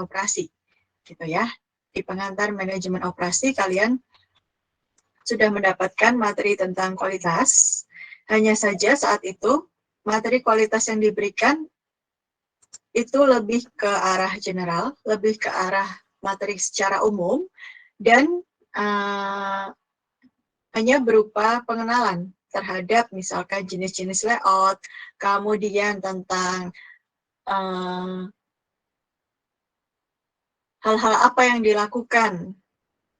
operasi, gitu ya. Di pengantar manajemen operasi kalian sudah mendapatkan materi tentang kualitas. Hanya saja saat itu materi kualitas yang diberikan itu lebih ke arah general, lebih ke arah materi secara umum, dan hanya berupa pengenalan terhadap misalkan jenis-jenis layout, kemudian tentang hal-hal apa yang dilakukan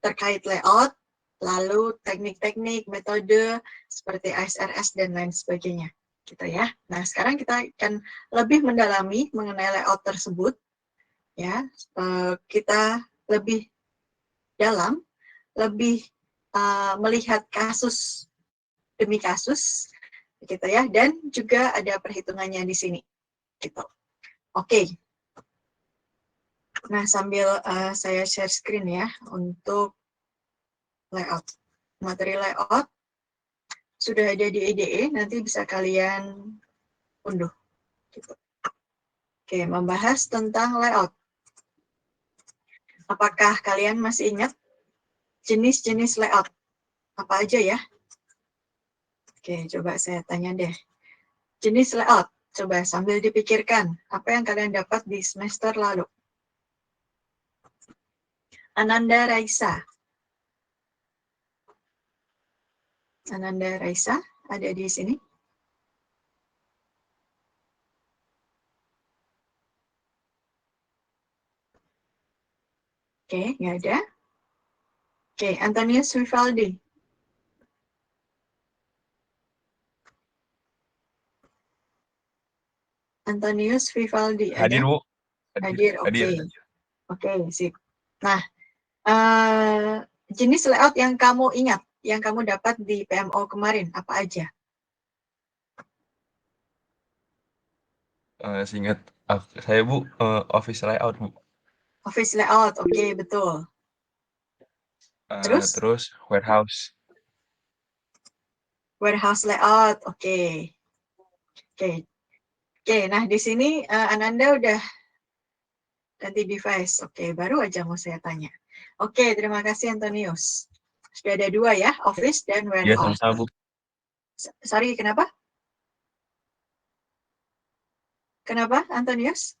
terkait layout, lalu teknik-teknik, metode seperti ASRS dan lain sebagainya, gitu ya. Nah, sekarang kita akan lebih mendalami mengenai layout tersebut, ya. Kita lebih dalam, lebih melihat kasus demi kasus, gitu ya, dan juga ada perhitungannya di sini, gitu. Oke. Nah, sambil saya share screen ya untuk layout. Materi layout sudah ada di IDE, nanti bisa kalian unduh. Gitu. Oke, membahas tentang layout. Apakah kalian masih ingat jenis-jenis layout? Apa aja ya? Oke, coba saya tanya deh. Jenis layout, coba sambil dipikirkan. Apa yang kalian dapat di semester lalu? Ananda Raisa. Ananda Raisa ada di sini? Oke, nggak ada. Oke, Antonius Vivaldi. Antonius Vivaldi ada? Hadir, Bu. Hadir, oke. Hadir. Oke, sip. Nah, jenis layout yang kamu ingat, yang kamu dapat di PMO kemarin, apa aja? Seingat saya, Bu, office layout, Bu. Office layout, oke, betul. Terus? Terus warehouse. Warehouse layout, oke. Oke, nah di sini Ananda udah ganti device. Oke, baru aja mau saya tanya. Oke, terima kasih Antonius. Sudah ada dua ya, office dan Iya, warehouse. sama-sama, Bu. Sorry, kenapa? Kenapa, Antonius?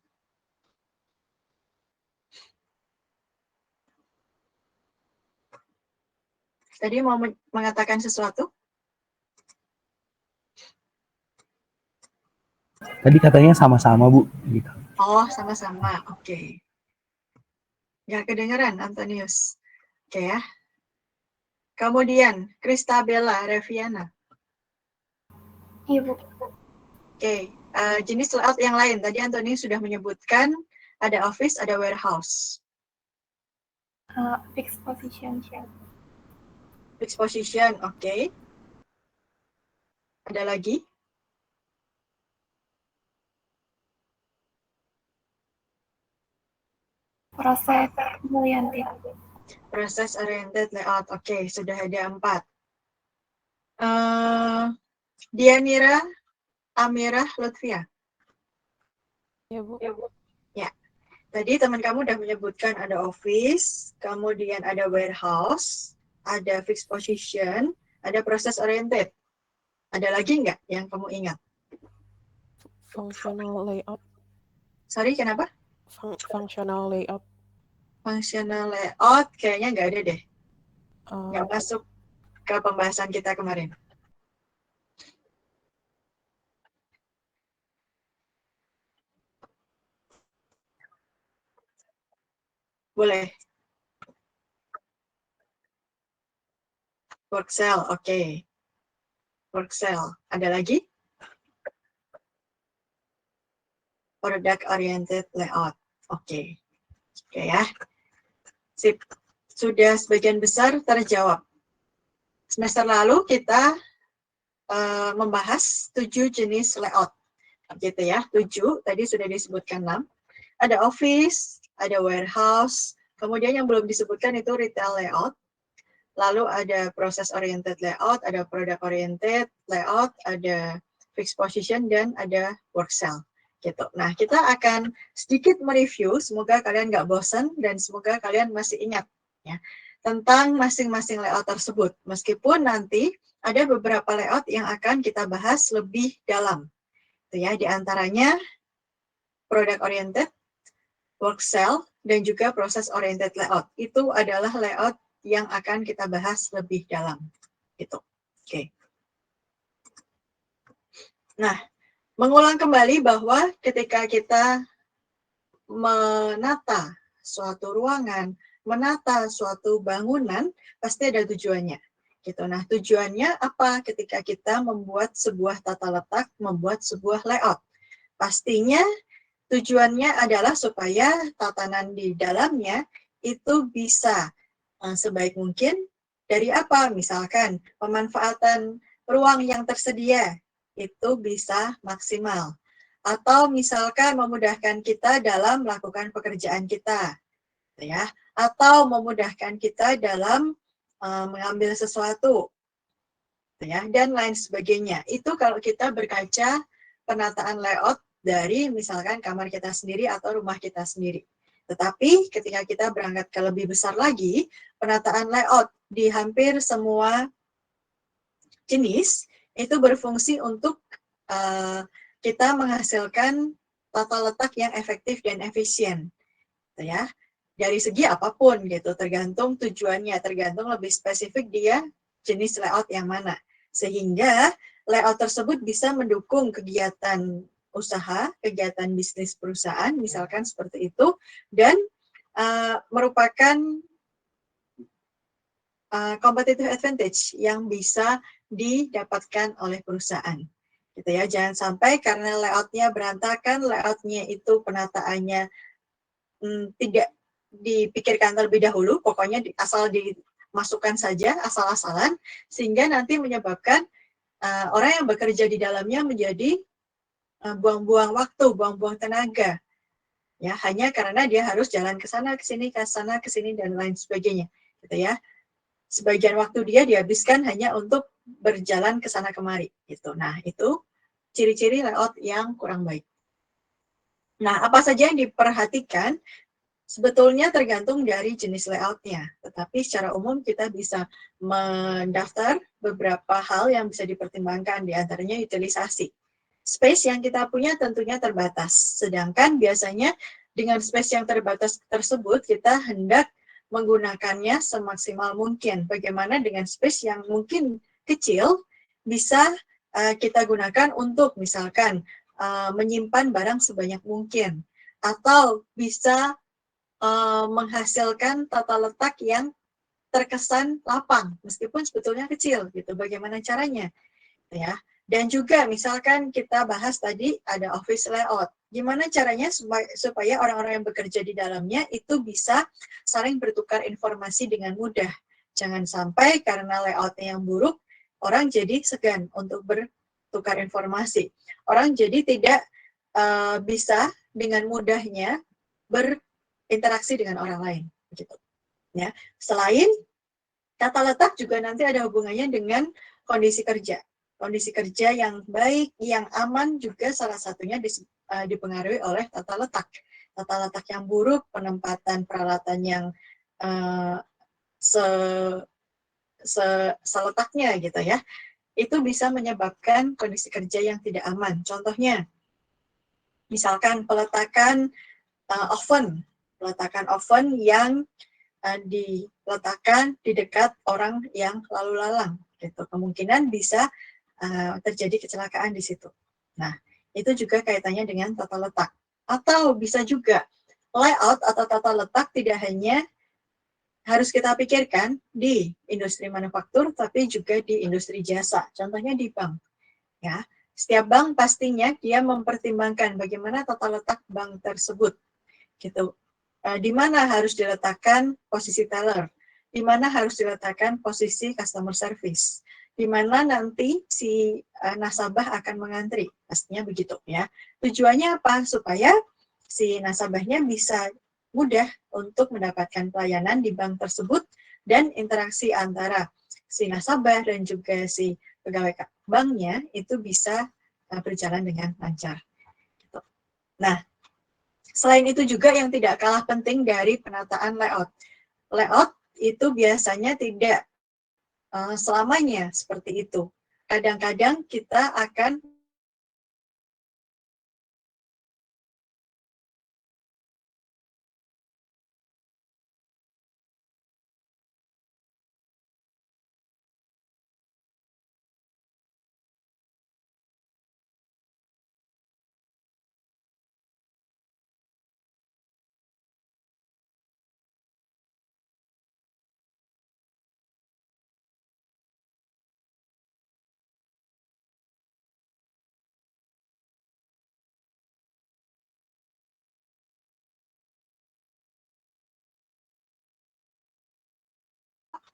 Tadi mau mengatakan sesuatu? Tadi katanya sama-sama, Bu. Gitu. Oh, sama-sama. Oke. Nggak kedengeran, Antonius. Oke ya. Kemudian, Kristabella Reviana. Iya, Bu. Oke. Jenis layout yang lain. Tadi Antonius sudah menyebutkan ada office, ada warehouse. Fixed position. Fixed position, oke. Ada lagi? Proses oriented. Process oriented layout, oke. Sudah ada 4. Dianira Amirah Lutfia. Ya, Bu. Ya. Tadi teman kamu udah menyebutkan ada office, kemudian ada warehouse, ada fixed position, ada process oriented. Ada lagi nggak yang kamu ingat? Functional layout. Sorry, kenapa? Functional layout. Functional layout kayaknya nggak ada deh. Nggak Uh, masuk ke pembahasan kita kemarin. Boleh. Work cell, oke. Work cell. Ada lagi? Product oriented layout. Oke. Oke ya. Sip. Sudah sebagian besar terjawab. Semester lalu kita membahas 7 jenis layout. Gitu ya. 7, tadi sudah disebutkan 6. Ada office, ada warehouse, kemudian yang belum disebutkan itu retail layout. Lalu ada process oriented layout, ada product oriented layout, ada fixed position, dan ada work cell. gitu. Nah, kita akan sedikit mereview, semoga kalian nggak bosan dan semoga kalian masih ingat ya tentang masing-masing layout tersebut. Meskipun nanti ada beberapa layout yang akan kita bahas lebih dalam. Ya, di antaranya product oriented, work cell, dan juga proses oriented layout. Itu adalah layout yang akan kita bahas lebih dalam. Gitu. Oke. Nah, mengulang kembali bahwa ketika kita menata suatu ruangan, menata suatu bangunan, pasti ada tujuannya. Gitu. Nah, tujuannya apa ketika kita membuat sebuah tata letak, membuat sebuah layout? Pastinya tujuannya adalah supaya tatanan di dalamnya itu bisa sebaik mungkin dari apa? Misalkan pemanfaatan ruang yang tersedia itu bisa maksimal. Atau misalkan memudahkan kita dalam melakukan pekerjaan kita, ya. Atau memudahkan kita dalam mengambil sesuatu, ya, dan lain sebagainya. Itu kalau kita berkaca penataan layout dari misalkan kamar kita sendiri atau rumah kita sendiri. Tetapi ketika kita berangkat ke lebih besar lagi, penataan layout di hampir semua jenis itu berfungsi untuk kita menghasilkan tata letak yang efektif dan efisien, gitu ya. Dari segi apapun gitu, tergantung tujuannya, tergantung lebih spesifik dia jenis layout yang mana. Sehingga layout tersebut bisa mendukung kegiatan usaha, kegiatan bisnis perusahaan, misalkan seperti itu, dan merupakan competitive advantage yang bisa didapatkan oleh perusahaan. Gitu ya, jangan sampai karena layoutnya berantakan, layoutnya itu penataannya tidak dipikirkan terlebih dahulu, pokoknya asal dimasukkan saja, asal-asalan, sehingga nanti menyebabkan orang yang bekerja di dalamnya menjadi buang-buang waktu, buang-buang tenaga, ya hanya karena dia harus jalan ke sana, ke sini, dan lain sebagainya, gitu ya. Sebagian waktu dia dihabiskan hanya untuk berjalan ke sana kemari, gitu. Nah, itu ciri-ciri layout yang kurang baik. Nah, apa saja yang diperhatikan sebetulnya tergantung dari jenis layoutnya, tetapi secara umum kita bisa mendaftar beberapa hal yang bisa dipertimbangkan, di antaranya utilisasi. Space yang kita punya tentunya terbatas, sedangkan biasanya dengan space yang terbatas tersebut kita hendak menggunakannya semaksimal mungkin. Bagaimana dengan space yang mungkin kecil bisa kita gunakan untuk misalkan menyimpan barang sebanyak mungkin, atau bisa menghasilkan tata letak yang terkesan lapang meskipun sebetulnya kecil gitu. Bagaimana caranya? Ya. Dan juga misalkan kita bahas tadi ada office layout. Gimana caranya supaya orang-orang yang bekerja di dalamnya itu bisa saling bertukar informasi dengan mudah. Jangan sampai karena layoutnya yang buruk, orang jadi segan untuk bertukar informasi. Orang jadi tidak bisa dengan mudahnya berinteraksi dengan orang lain. Gitu. Ya. Selain tata letak juga nanti ada hubungannya dengan kondisi kerja. Kondisi kerja yang baik, yang aman juga salah satunya dipengaruhi oleh tata letak. Tata letak yang buruk, penempatan peralatan yang seletaknya gitu ya, itu bisa menyebabkan kondisi kerja yang tidak aman. Contohnya, misalkan peletakan oven yang diletakkan di dekat orang yang lalu lalang, gitu. Kemungkinan bisa terjadi kecelakaan di situ. Nah, itu juga kaitannya dengan tata letak. Atau bisa juga layout atau tata letak tidak hanya harus kita pikirkan di industri manufaktur, tapi juga di industri jasa. Contohnya di bank. Ya, setiap bank pastinya dia mempertimbangkan bagaimana tata letak bank tersebut. Gitu. Di mana harus diletakkan posisi teller, di mana harus diletakkan posisi customer service, di mana nanti si nasabah akan mengantri, pastinya begitu ya. Tujuannya apa? Supaya si nasabahnya bisa mudah untuk mendapatkan pelayanan di bank tersebut dan interaksi antara si nasabah dan juga si pegawai banknya itu bisa berjalan dengan lancar. Gitu. Nah, selain itu juga yang tidak kalah penting dari penataan layout. Layout itu biasanya tidak selamanya seperti itu. Kadang-kadang kita akan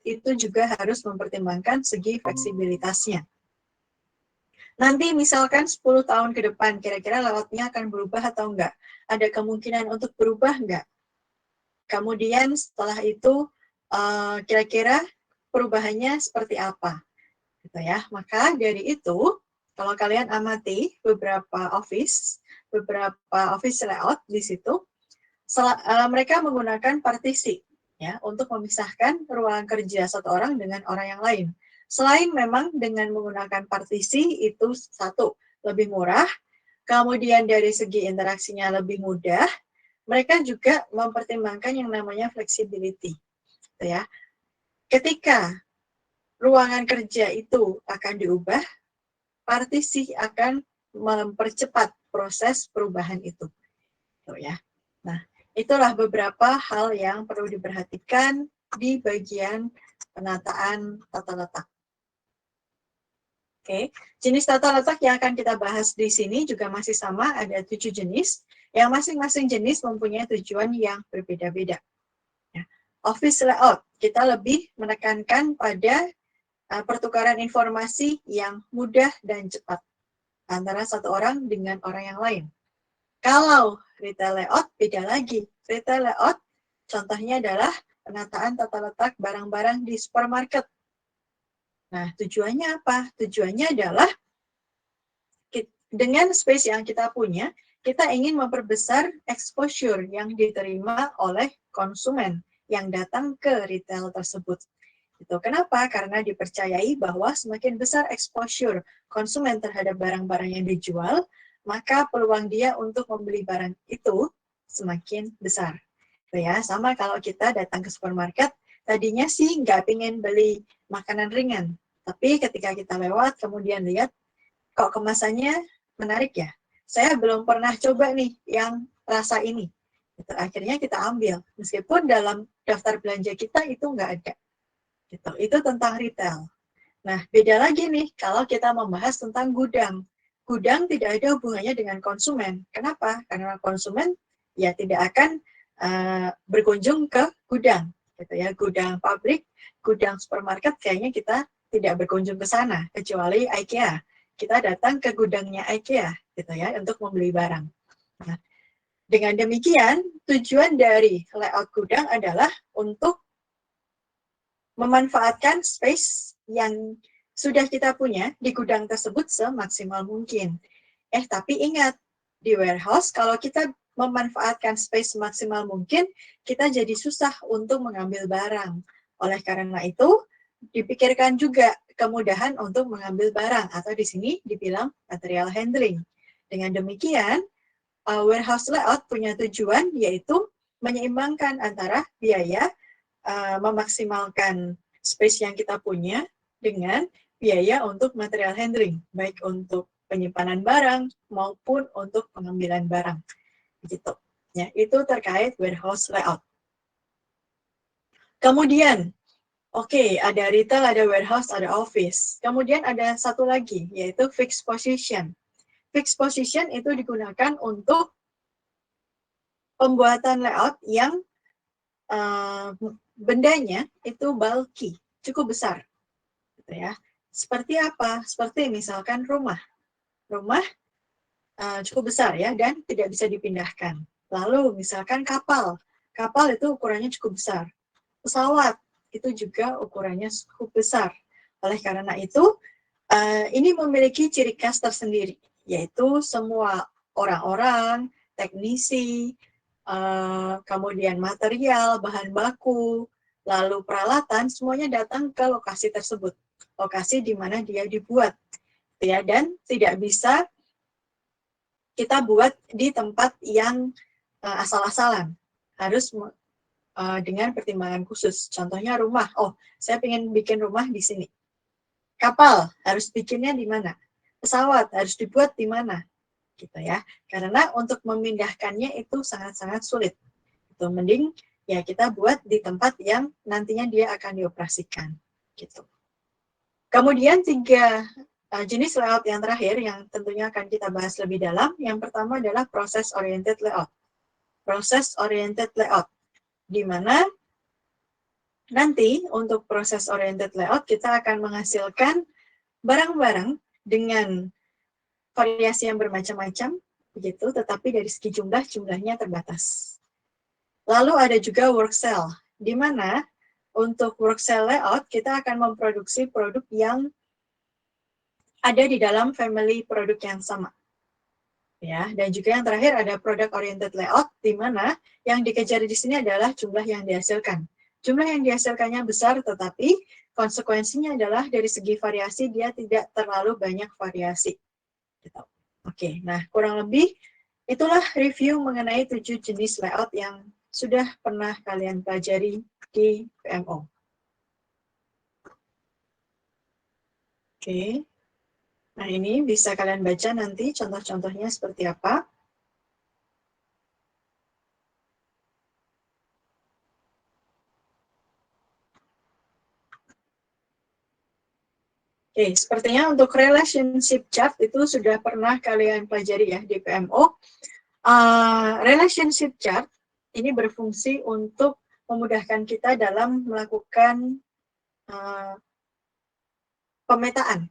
itu juga harus mempertimbangkan segi fleksibilitasnya. Nanti misalkan 10 tahun ke depan, kira-kira layoutnya akan berubah atau enggak? Ada kemungkinan untuk berubah enggak? Kemudian setelah itu, kira-kira perubahannya seperti apa? Gitu ya. Maka dari itu, kalau kalian amati beberapa office layout di situ, mereka menggunakan partisi ya untuk memisahkan ruangan kerja satu orang dengan orang yang lain. Selain memang dengan menggunakan partisi itu satu lebih murah, kemudian dari segi interaksinya lebih mudah, mereka juga mempertimbangkan yang namanya flexibility, gitu ya. Ketika ruangan kerja itu akan diubah, partisi akan mempercepat proses perubahan itu, gitu ya. Nah, itulah beberapa hal yang perlu diperhatikan di bagian penataan tata letak. Oke, jenis tata letak yang akan kita bahas di sini juga masih sama, ada 7 jenis, yang masing-masing jenis mempunyai tujuan yang berbeda-beda. Ya. Office layout, kita lebih menekankan pada pertukaran informasi yang mudah dan cepat antara satu orang dengan orang yang lain. Kalau retail layout, beda lagi. Retail layout, contohnya adalah penataan tata letak barang-barang di supermarket. Nah, tujuannya apa? Tujuannya adalah dengan space yang kita punya, kita ingin memperbesar exposure yang diterima oleh konsumen yang datang ke retail tersebut. Itu kenapa? Karena dipercayai bahwa semakin besar exposure konsumen terhadap barang-barang yang dijual, maka peluang dia untuk membeli barang itu semakin besar. Ya, sama kalau kita datang ke supermarket, tadinya sih nggak pengen beli makanan ringan, tapi ketika kita lewat kemudian lihat kok kemasannya menarik ya. Saya belum pernah coba nih yang rasa ini. Gitu. Akhirnya kita ambil, meskipun dalam daftar belanja kita itu nggak ada. Gitu. Itu tentang retail. Nah, beda lagi nih kalau kita membahas tentang gudang. Gudang tidak ada hubungannya dengan konsumen. Kenapa? Karena konsumen ya tidak akan berkunjung ke gudang. Gitu ya. Gudang pabrik, gudang supermarket kayaknya kita tidak berkunjung ke sana, kecuali IKEA. Kita datang ke gudangnya IKEA gitu ya untuk membeli barang. Nah, dengan demikian, tujuan dari layout gudang adalah untuk memanfaatkan space yang sudah kita punya di gudang tersebut semaksimal mungkin. Tapi ingat, di warehouse kalau kita memanfaatkan space semaksimal mungkin, kita jadi susah untuk mengambil barang. Oleh karena itu, dipikirkan juga kemudahan untuk mengambil barang, atau di sini dibilang material handling. Dengan demikian, warehouse layout punya tujuan yaitu menyeimbangkan antara biaya memaksimalkan space yang kita punya dengan biaya untuk material handling, baik untuk penyimpanan barang maupun untuk pengambilan barang. Gitu. Ya, itu terkait warehouse layout. Kemudian, ada retail, ada warehouse, ada office. Kemudian ada satu lagi, yaitu fixed position. Fixed position itu digunakan untuk pembuatan layout yang bendanya itu bulky, cukup besar, gitu ya. Seperti apa? Seperti misalkan rumah cukup besar ya dan tidak bisa dipindahkan. Lalu misalkan kapal itu ukurannya cukup besar. Pesawat itu juga ukurannya cukup besar. Oleh karena itu, ini memiliki ciri khas tersendiri, yaitu semua orang-orang, teknisi, kemudian material, bahan baku, lalu peralatan, semuanya datang ke lokasi tersebut, lokasi di mana dia dibuat, ya, dan tidak bisa kita buat di tempat yang asal-asalan, harus dengan pertimbangan khusus. Contohnya rumah, oh saya ingin bikin rumah di sini. Kapal harus bikinnya di mana? Pesawat harus dibuat di mana? Gitu ya. Karena untuk memindahkannya itu sangat-sangat sulit. Itu mending ya kita buat di tempat yang nantinya dia akan dioperasikan. Gitu. Kemudian 3 jenis layout yang terakhir yang tentunya akan kita bahas lebih dalam. Yang pertama adalah process oriented layout. Process oriented layout, di mana nanti untuk proses oriented layout kita akan menghasilkan barang-barang dengan variasi yang bermacam-macam, begitu, tetapi dari segi jumlahnya terbatas. Lalu ada juga work cell, di mana untuk work cell layout kita akan memproduksi produk yang ada di dalam family produk yang sama. Ya, dan juga yang terakhir ada product oriented layout, di mana yang dikejar di sini adalah jumlah yang dihasilkan. Jumlah yang dihasilkannya besar, tetapi konsekuensinya adalah dari segi variasi dia tidak terlalu banyak variasi. Gitu. Oke, nah kurang lebih itulah review mengenai 7 jenis layout yang sudah pernah kalian pelajari di PMO. Oke, nah ini bisa kalian baca nanti contoh-contohnya seperti apa. Oke, sepertinya untuk relationship chart itu sudah pernah kalian pelajari ya di PMO. Relationship chart ini berfungsi untuk memudahkan kita dalam melakukan pemetaan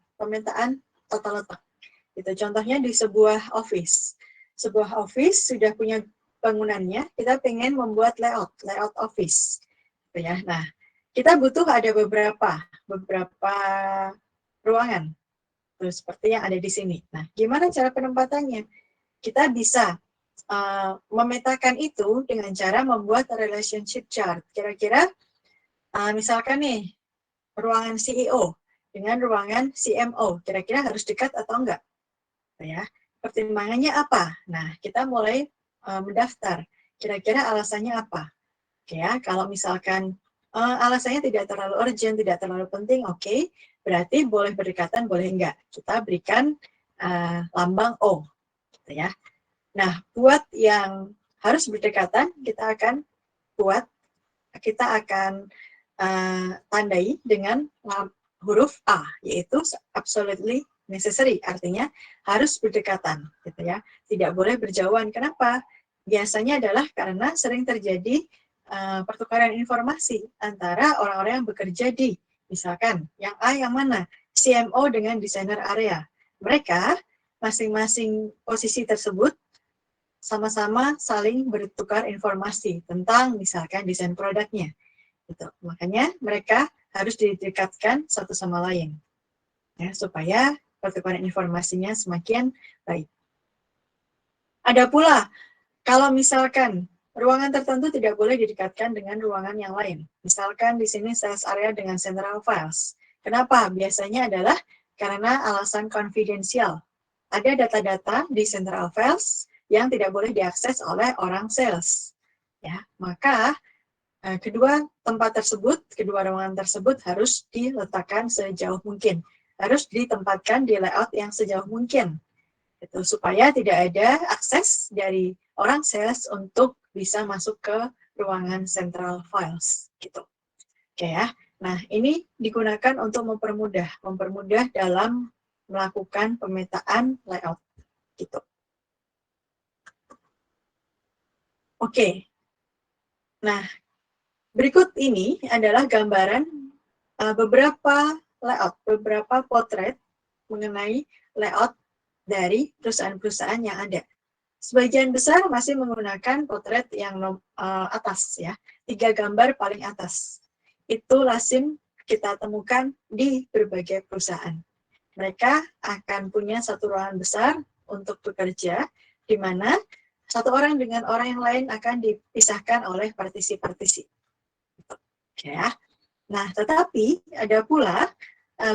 tata letak. Itu contohnya di sebuah office. Sebuah office sudah punya bangunannya, kita pengen membuat layout office. Gitu ya. Nah, kita butuh ada beberapa ruangan, terus seperti yang ada di sini. Nah, gimana cara penempatannya? Kita bisa memetakan itu dengan cara membuat relationship chart. Kira-kira, misalkan nih, ruangan CEO dengan ruangan CMO, kira-kira harus dekat atau enggak? Ya, pertimbangannya apa? Nah, kita mulai mendaftar. Kira-kira alasannya apa? Oke ya, kalau misalkan alasannya tidak terlalu urgent, tidak terlalu penting, oke. Berarti boleh berdekatan, boleh enggak. Kita berikan lambang O. Gitu ya. Nah, buat yang harus berdekatan, kita akan tandai dengan huruf A, yaitu absolutely necessary, artinya harus berdekatan. Gitu ya. Tidak boleh berjauhan. Kenapa? Biasanya adalah karena sering terjadi pertukaran informasi antara orang-orang yang bekerja di, misalkan, yang A yang mana? CMO dengan desainer area. Mereka, masing-masing posisi tersebut, sama-sama saling bertukar informasi tentang, misalkan, desain produknya. Gitu. Makanya mereka harus didekatkan satu sama lain, ya, supaya pertukaran informasinya semakin baik. Ada pula, kalau misalkan ruangan tertentu tidak boleh didekatkan dengan ruangan yang lain. Misalkan di sini sales area dengan central files. Kenapa? Biasanya adalah karena alasan konfidensial. Ada data-data di central files yang tidak boleh diakses oleh orang sales. Ya, maka kedua ruangan tersebut harus diletakkan sejauh mungkin. Harus ditempatkan di layout yang sejauh mungkin. Gitu, supaya tidak ada akses dari orang sales untuk bisa masuk ke ruangan central files gitu. Oke ya. Nah, ini digunakan untuk mempermudah dalam melakukan pemetaan layout gitu. Oke. Nah, berikut ini adalah gambaran beberapa layout, beberapa potret mengenai layout dari perusahaan-perusahaan yang ada. Sebagian besar masih menggunakan potret yang atas ya, 3 gambar paling atas. Itu lazim kita temukan di berbagai perusahaan. Mereka akan punya satu ruangan besar untuk bekerja, di mana Satu orang dengan orang yang lain akan dipisahkan oleh partisi-partisi. Oke ya. Nah, tetapi ada pula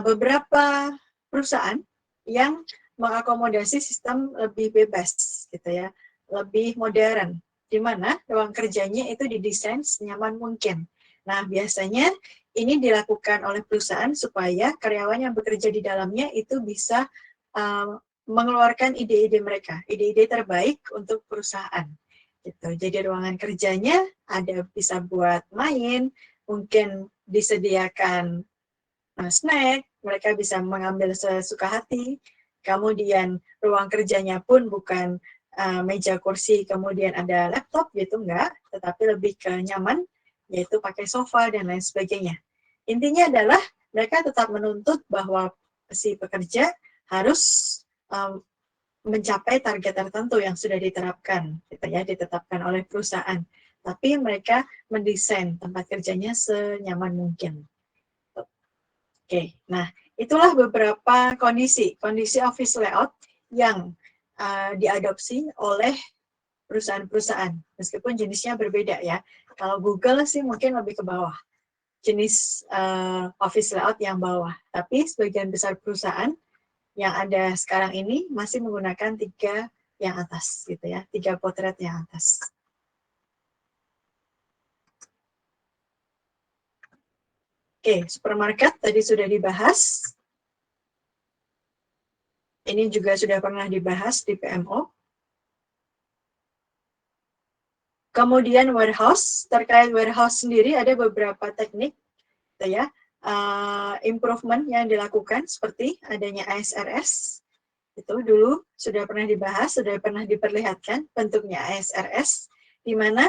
beberapa perusahaan yang mengakomodasi sistem lebih bebas, gitu ya, lebih modern, di mana ruang kerjanya itu didesain senyaman mungkin. Nah, biasanya ini dilakukan oleh perusahaan supaya karyawan yang bekerja di dalamnya itu bisa mengeluarkan ide-ide mereka, ide-ide terbaik untuk perusahaan. Gitu. Jadi ruangan kerjanya ada bisa buat main, mungkin disediakan snack, mereka bisa mengambil sesuka hati. Kemudian ruang kerjanya pun bukan meja kursi, kemudian ada laptop gitu, enggak, tetapi lebih ke nyaman, yaitu pakai sofa dan lain sebagainya. Intinya adalah mereka tetap menuntut bahwa si pekerja harus mencapai target tertentu yang sudah diterapkan, gitu ya, ditetapkan oleh perusahaan. Tapi mereka mendesain tempat kerjanya senyaman mungkin. Oke, nah itulah beberapa kondisi office layout yang diadopsi oleh perusahaan-perusahaan, meskipun jenisnya berbeda ya. Kalau Google sih mungkin lebih ke bawah, jenis office layout yang bawah. Tapi sebagian besar perusahaan yang ada sekarang ini masih menggunakan 3 yang atas, gitu ya, 3 potret yang atas. Oke, supermarket tadi sudah dibahas. Ini juga sudah pernah dibahas di PMO. Kemudian warehouse, terkait warehouse sendiri ada beberapa teknik, gitu ya, improvement yang dilakukan seperti adanya ASRS. Itu dulu sudah pernah dibahas, sudah pernah diperlihatkan bentuknya ASRS, di mana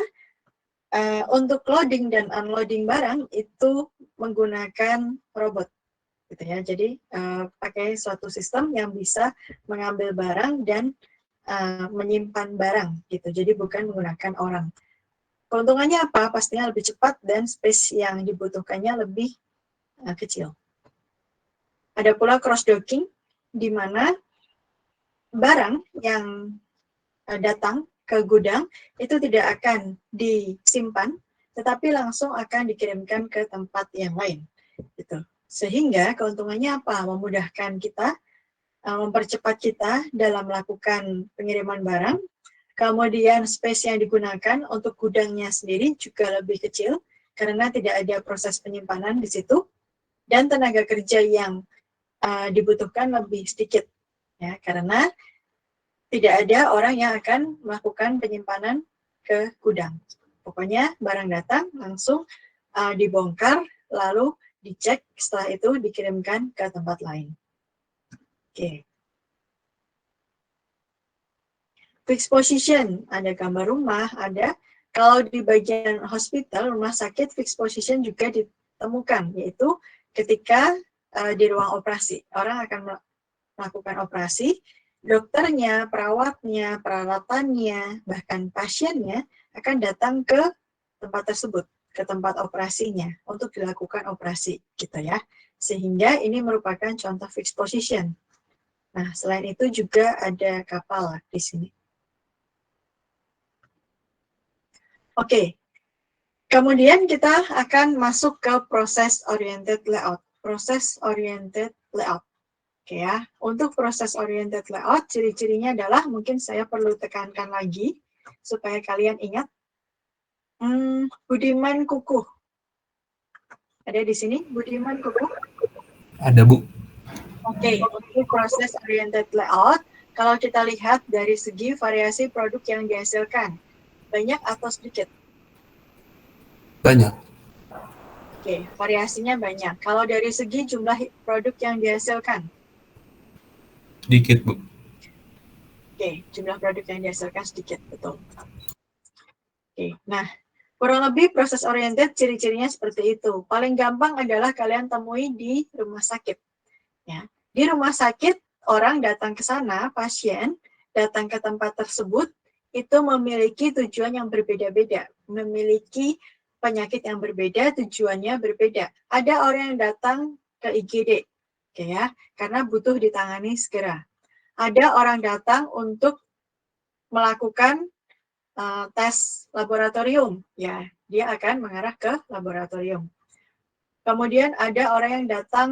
untuk loading dan unloading barang itu menggunakan robot, gitu ya. Jadi pakai suatu sistem yang bisa mengambil barang dan menyimpan barang, gitu. Jadi bukan menggunakan orang. Keuntungannya apa? Pastinya lebih cepat dan space yang dibutuhkannya lebih kecil. Ada pula cross docking, di mana barang yang datang ke gudang itu tidak akan disimpan, tetapi langsung akan dikirimkan ke tempat yang lain. Gitu. Sehingga keuntungannya apa? Memudahkan kita, mempercepat kita dalam melakukan pengiriman barang. Kemudian space yang digunakan untuk gudangnya sendiri juga lebih kecil, karena tidak ada proses penyimpanan di situ, dan tenaga kerja yang dibutuhkan lebih sedikit, ya, karena tidak ada orang yang akan melakukan penyimpanan ke gudang. Pokoknya barang datang langsung dibongkar, lalu dicek, setelah itu dikirimkan ke tempat lain. Oke. Fixed position, ada gambar rumah, ada. Kalau di bagian hospital, rumah sakit, fixed position juga ditemukan, yaitu ketika di ruang operasi. Orang akan melakukan operasi, dokternya, perawatnya, peralatannya, bahkan pasiennya akan datang ke tempat tersebut, ke tempat operasinya untuk dilakukan operasi, gitu ya. Sehingga ini merupakan contoh fixed position. Nah, selain itu juga ada kapal di sini. Oke, kemudian kita akan masuk ke proses oriented layout. Proses oriented layout. Oke ya, untuk proses oriented layout, ciri-cirinya adalah, mungkin saya perlu tekankan lagi, supaya kalian ingat. Budiman Kukuh. Ada di sini, Budiman Kukuh? Ada, Bu. Oke, untuk proses oriented layout, kalau kita lihat dari segi variasi produk yang dihasilkan, banyak atau sedikit? Banyak. Oke, variasinya banyak. Kalau dari segi jumlah produk yang dihasilkan? Dikit, Bu. Oke, jumlah produk yang dihasilkan sedikit, betul. Oke, nah, kurang lebih proses oriented ciri-cirinya seperti itu. Paling gampang adalah kalian temui di rumah sakit. Ya. Di rumah sakit, orang datang ke sana, pasien datang ke tempat tersebut, itu memiliki tujuan yang berbeda-beda, memiliki penyakit yang berbeda, tujuannya berbeda. Ada orang yang datang ke IGD, okay, ya, karena butuh ditangani segera. Ada orang datang untuk melakukan tes laboratorium, ya dia akan mengarah ke laboratorium. Kemudian ada orang yang datang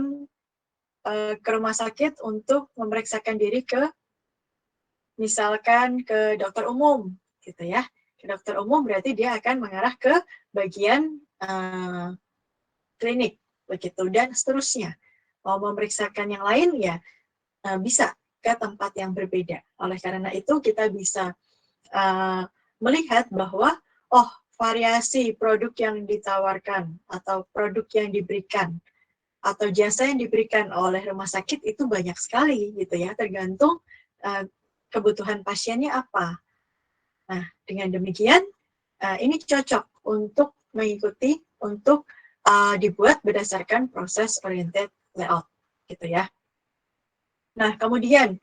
ke rumah sakit untuk memeriksakan diri ke misalkan ke dokter umum, gitu ya. Ke dokter umum berarti dia akan mengarah ke bagian klinik, begitu, dan seterusnya. Mau memeriksakan yang lain, ya bisa ke tempat yang berbeda. Oleh karena itu, kita bisa melihat bahwa, oh, variasi produk yang ditawarkan, atau produk yang diberikan, atau jasa yang diberikan oleh rumah sakit itu banyak sekali, gitu ya, tergantung kebutuhan pasiennya apa. Nah, dengan demikian, ini cocok untuk mengikuti, untuk dibuat berdasarkan proses oriented layout, gitu ya. Nah, kemudian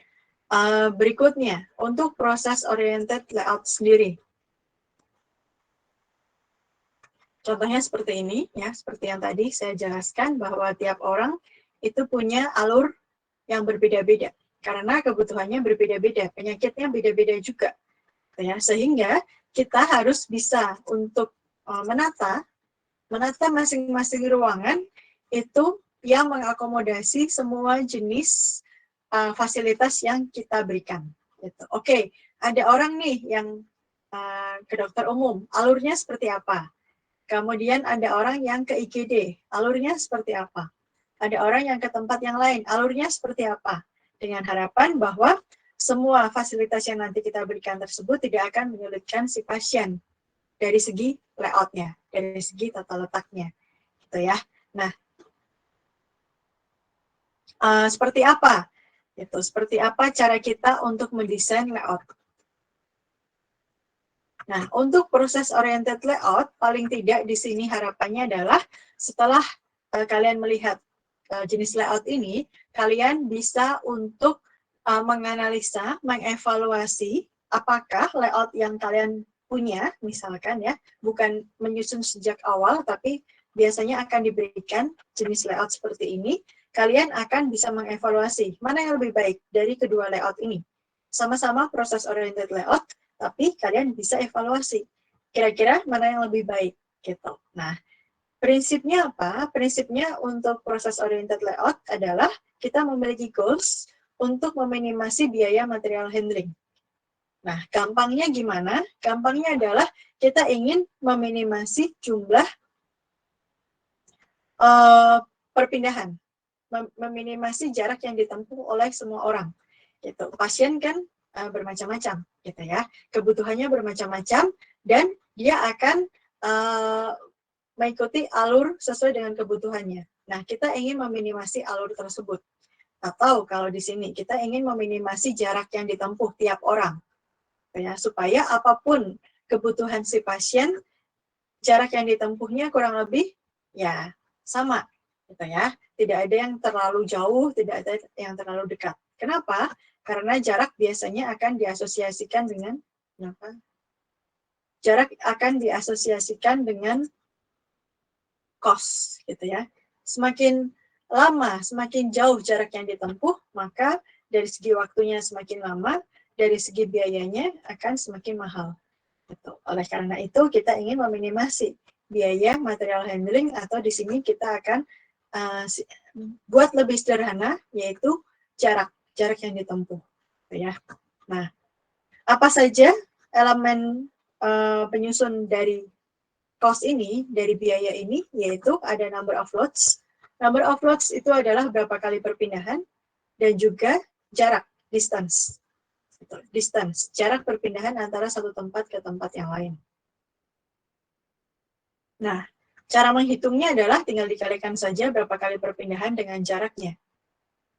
berikutnya, untuk proses oriented layout sendiri. Contohnya seperti ini, ya, seperti yang tadi saya jelaskan bahwa tiap orang itu punya alur yang berbeda-beda, karena kebutuhannya berbeda-beda, penyakitnya beda-beda juga. Ya, sehingga kita harus bisa untuk menata masing-masing ruangan itu yang mengakomodasi semua jenis fasilitas yang kita berikan. Gitu. Oke, ada orang nih yang ke dokter umum, alurnya seperti apa? Kemudian ada orang yang ke IGD, alurnya seperti apa? Ada orang yang ke tempat yang lain, alurnya seperti apa? Dengan harapan bahwa semua fasilitas yang nanti kita berikan tersebut tidak akan menyulitkan si pasien dari segi layout-nya, dari segi tata letaknya, gitu ya. Nah, seperti apa? Seperti apa cara kita untuk mendesain layout? Nah, untuk proses oriented layout, paling tidak di sini harapannya adalah setelah kalian melihat jenis layout ini, kalian bisa untuk menganalisa, mengevaluasi apakah layout yang kalian punya, misalkan ya, bukan menyusun sejak awal, tapi biasanya akan diberikan jenis layout seperti ini, kalian akan bisa mengevaluasi mana yang lebih baik dari kedua layout ini. Sama-sama proses oriented layout, tapi kalian bisa evaluasi. Kira-kira mana yang lebih baik, gitu. Nah, prinsipnya apa? Prinsipnya untuk proses oriented layout adalah kita memiliki goals untuk meminimasi biaya material handling. Nah, gampangnya gimana? Gampangnya adalah kita ingin meminimasi jumlah perpindahan, meminimasi jarak yang ditempuh oleh semua orang. Gitu. Pasien kan bermacam-macam, gitu ya. Kebutuhannya bermacam-macam dan dia akan mengikuti alur sesuai dengan kebutuhannya. Nah, kita ingin meminimasi alur tersebut. Atau kalau di sini kita ingin meminimasi jarak yang ditempuh tiap orang. Ya, supaya apapun kebutuhan si pasien, jarak yang ditempuhnya kurang lebih ya sama, gitu ya. Tidak ada yang terlalu jauh, tidak ada yang terlalu dekat. Kenapa? Karena jarak biasanya akan diasosiasikan dengan apa? Jarak akan diasosiasikan dengan cost, gitu ya. Semakin lama, semakin jauh jarak yang ditempuh, maka dari segi waktunya semakin lama, dari segi biayanya akan semakin mahal. Gitu. Oleh karena itu, kita ingin meminimasi biaya material handling, atau di sini kita akan buat lebih sederhana, yaitu jarak yang ditempuh. Ya. Nah, apa saja elemen penyusun dari cost ini, dari biaya ini, yaitu ada number of loads. Number of loads itu adalah berapa kali perpindahan, dan juga jarak, distance. Distance, jarak perpindahan antara satu tempat ke tempat yang lain. Nah, cara menghitungnya adalah tinggal dikalikan saja berapa kali perpindahan dengan jaraknya.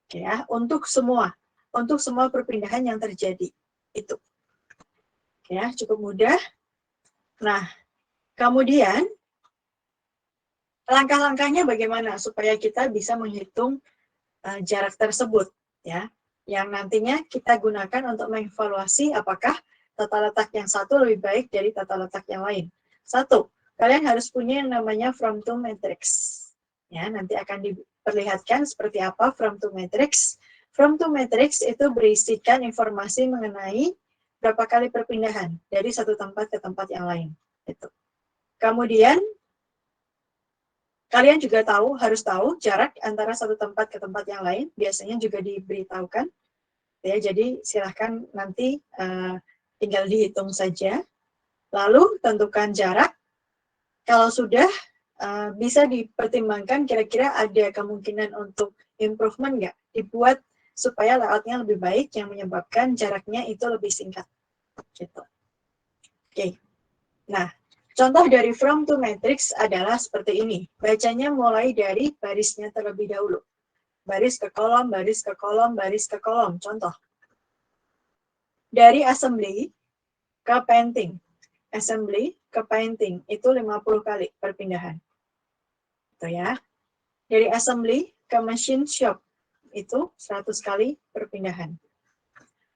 Oke ya, untuk semua perpindahan yang terjadi. Itu. Oke ya, cukup mudah. Nah, kemudian langkah-langkahnya bagaimana supaya kita bisa menghitung jarak tersebut, ya, yang nantinya kita gunakan untuk mengevaluasi apakah tata letak yang satu lebih baik dari tata letak yang lain. Satu, kalian harus punya yang namanya from to matrix. Ya, nanti akan diperlihatkan seperti apa from to matrix. From to matrix itu berisikan informasi mengenai berapa kali perpindahan dari satu tempat ke tempat yang lain. Itu. Kemudian, kalian juga harus tahu jarak antara satu tempat ke tempat yang lain, biasanya juga diberitahukan. Ya, jadi silahkan nanti tinggal dihitung saja. Lalu tentukan jarak. Kalau sudah, bisa dipertimbangkan kira-kira ada kemungkinan untuk improvement nggak? Dibuat supaya layoutnya lebih baik yang menyebabkan jaraknya itu lebih singkat. Gitu. Oke. Nah, contoh dari from to matrix adalah seperti ini. Bacanya mulai dari barisnya terlebih dahulu. Baris ke kolom, baris ke kolom, baris ke kolom. Contoh. Dari assembly ke painting. Assembly ke painting itu 50 kali perpindahan. Itu ya. Dari assembly ke machine shop itu 100 kali perpindahan.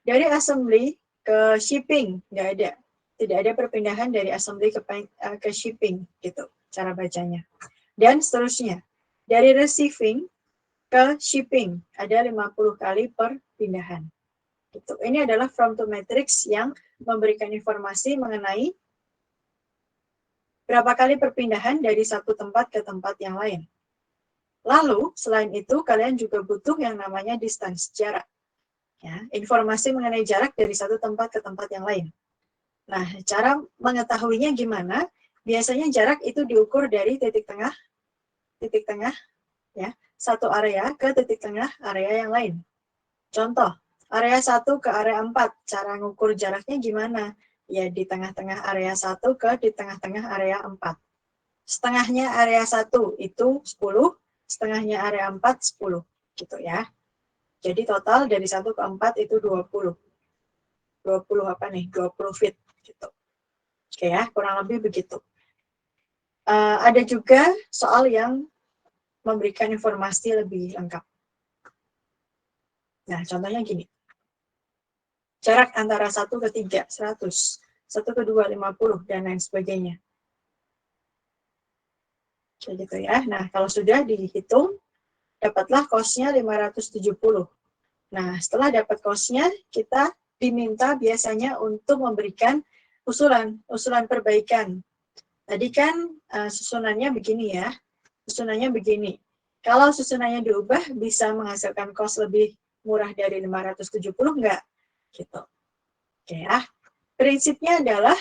Dari assembly ke shipping nggak ada. Tidak ada perpindahan dari assembly ke shipping gitu cara bacanya. Dan seterusnya. Dari receiving ke shipping ada 50 kali perpindahan. Gitu. Ini adalah from to matrix yang memberikan informasi mengenai berapa kali perpindahan dari satu tempat ke tempat yang lain. Lalu, selain itu, kalian juga butuh yang namanya distance, jarak. Ya, informasi mengenai jarak dari satu tempat ke tempat yang lain. Nah, cara mengetahuinya gimana? Biasanya jarak itu diukur dari titik tengah, ya, satu area ke titik tengah area yang lain. Contoh, area 1 ke area 4, cara ngukur jaraknya gimana? Ya, di tengah-tengah area 1 ke di tengah-tengah area 4. Setengahnya area 1 itu 10, setengahnya area 4, 10. Gitu ya. Jadi total dari 1 ke 4 itu 20. 20 apa nih? 20 feet. Gitu. Oke ya, kurang lebih begitu. Ada juga soal yang memberikan informasi lebih lengkap. Nah, contohnya gini. Jarak antara 1 ke 3, 100. 1 ke 2, 50, dan lain sebagainya. Kayak gitu ya. Nah, kalau sudah dihitung, dapatlah cost-nya 570. Nah, setelah dapat cost-nya, kita diminta biasanya untuk memberikan usulan perbaikan. Tadi kan susunannya begini ya. Susunannya begini. Kalau susunannya diubah, bisa menghasilkan cost lebih murah dari 570 enggak? Gitu. Oke ya. Prinsipnya adalah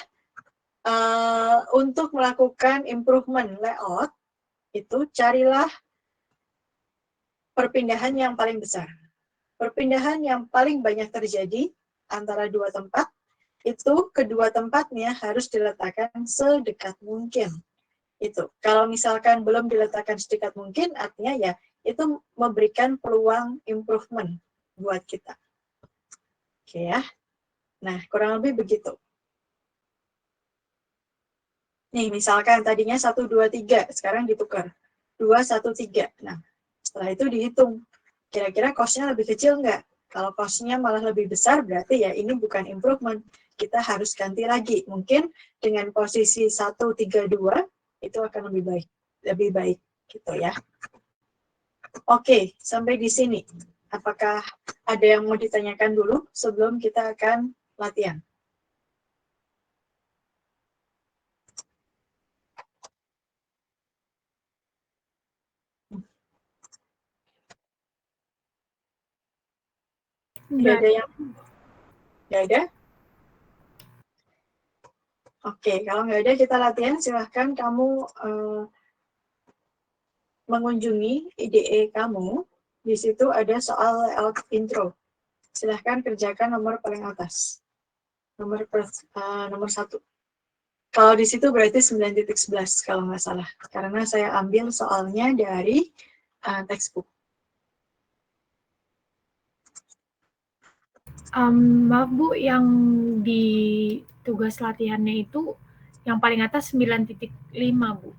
untuk melakukan improvement layout, itu carilah perpindahan yang paling besar. Perpindahan yang paling banyak terjadi antara dua tempat, itu kedua tempatnya harus diletakkan sedekat mungkin. Itu. Kalau misalkan belum diletakkan sedekat mungkin, artinya ya itu memberikan peluang improvement buat kita. Oke ya. Nah, kurang lebih begitu. Nih, misalkan tadinya 1, 2, 3, sekarang ditukar. 2, 1, 3. Nah, setelah itu dihitung. Kira-kira cost-nya lebih kecil nggak? Kalau cost-nya malah lebih besar, berarti ya ini bukan improvement. Kita harus ganti lagi. Mungkin dengan posisi 1, 3, 2, itu akan lebih baik. Lebih baik, gitu ya. Oke, sampai di sini. Apakah ada yang mau ditanyakan dulu sebelum kita akan latihan? Nggak ada yang? Nggak ada? Oke, kalau nggak ada kita latihan, silahkan kamu mengunjungi IDE kamu. Di situ ada soal layout intro. Silahkan kerjakan nomor paling atas. Nomor 1. Kalau di situ berarti 9.11 kalau nggak salah. Karena saya ambil soalnya dari textbook. Maaf Bu, yang di tugas latihannya itu yang paling atas 9.5 Bu.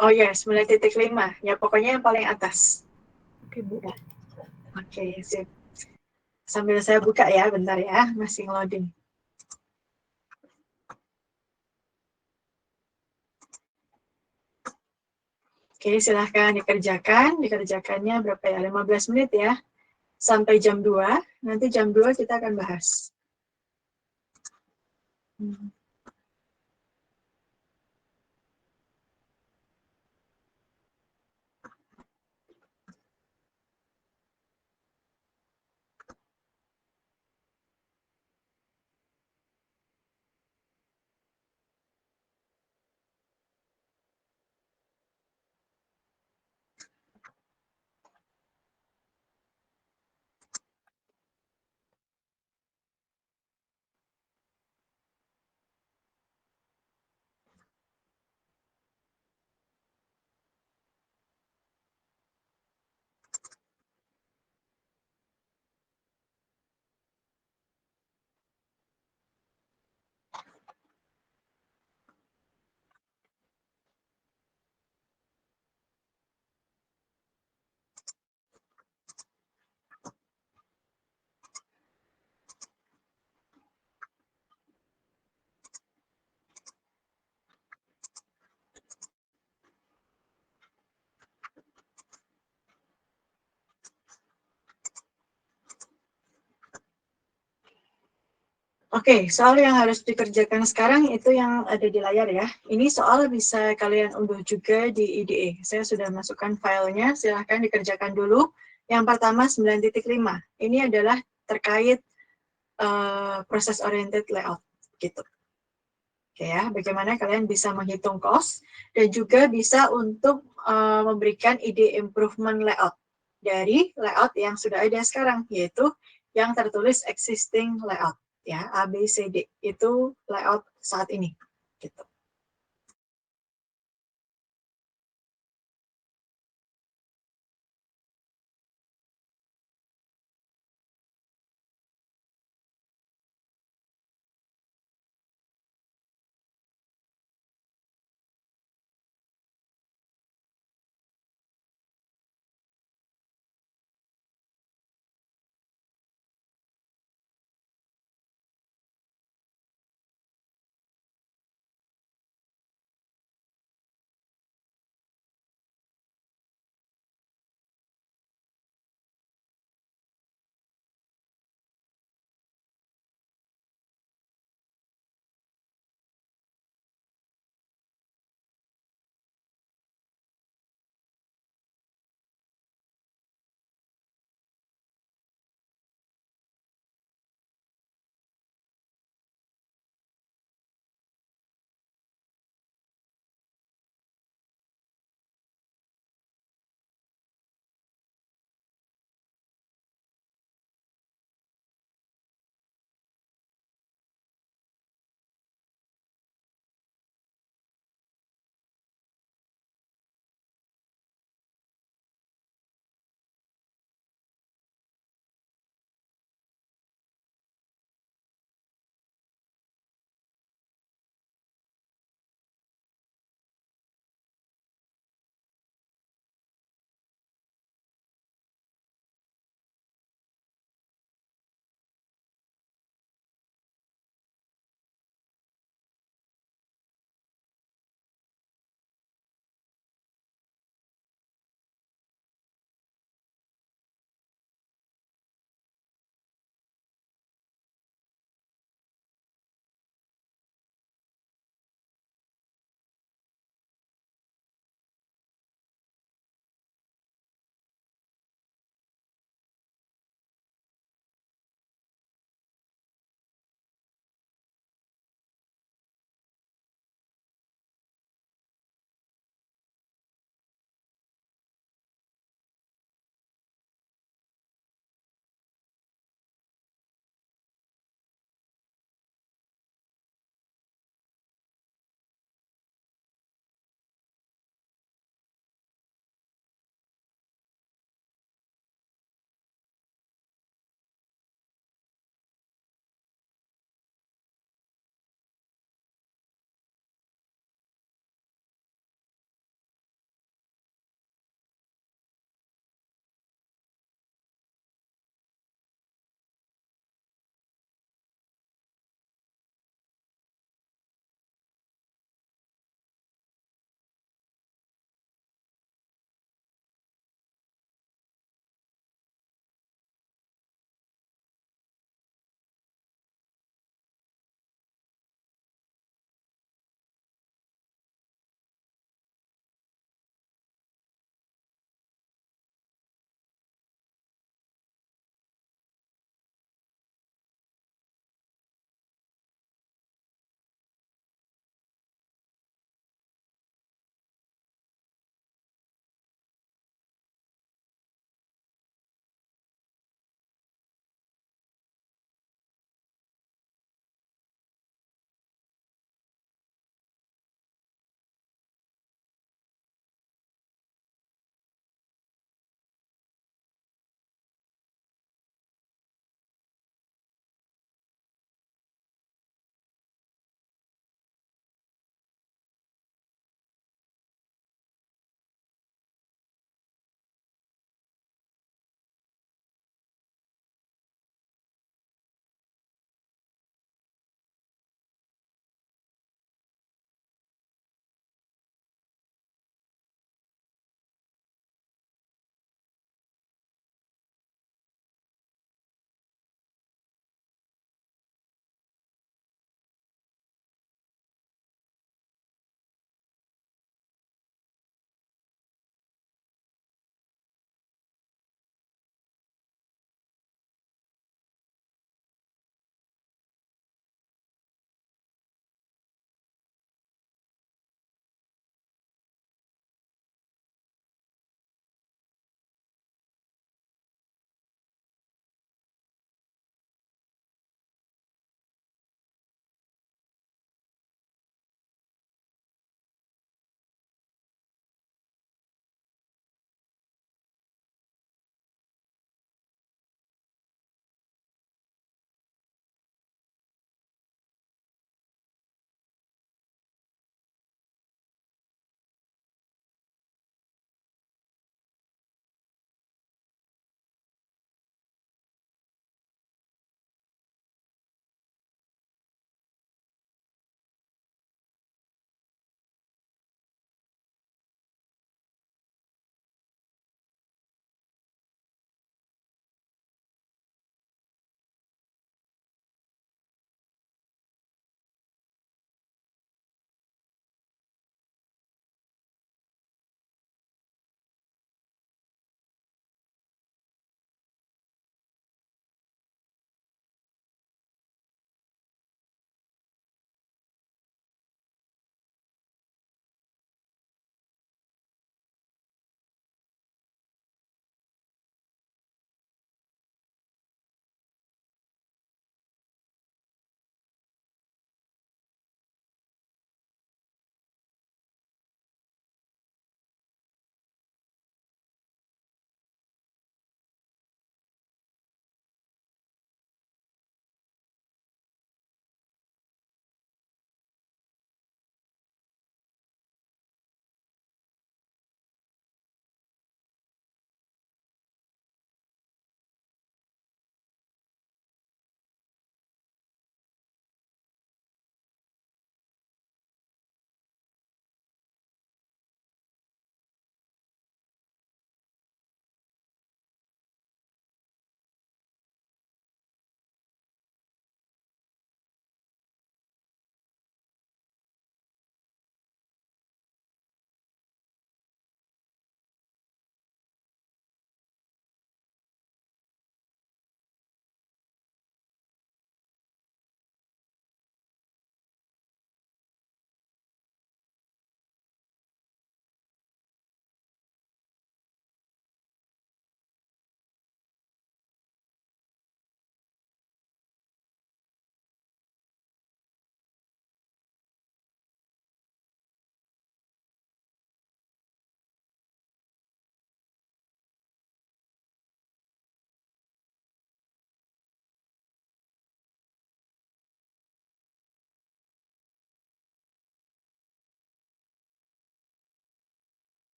Oh ya, 9.5. Ya pokoknya yang paling atas. Oke Bu. Ya. Oke, sip. Sambil saya buka ya, bentar ya, masih loading. Oke, silahkan dikerjakan. Dikerjakannya berapa ya? 15 menit ya. Sampai jam 2. Nanti jam 2 kita akan bahas. Hmm. Oke, soal yang harus dikerjakan sekarang itu yang ada di layar ya. Ini soal bisa kalian unduh juga di IDE. Saya sudah masukkan filenya, silahkan dikerjakan dulu. Yang pertama 9.5. Ini adalah terkait proses oriented layout gitu. Oke ya, bagaimana kalian bisa menghitung cost dan juga bisa untuk memberikan ide improvement layout dari layout yang sudah ada sekarang, yaitu yang tertulis existing layout ya, A, B, C, D itu layout saat ini gitu.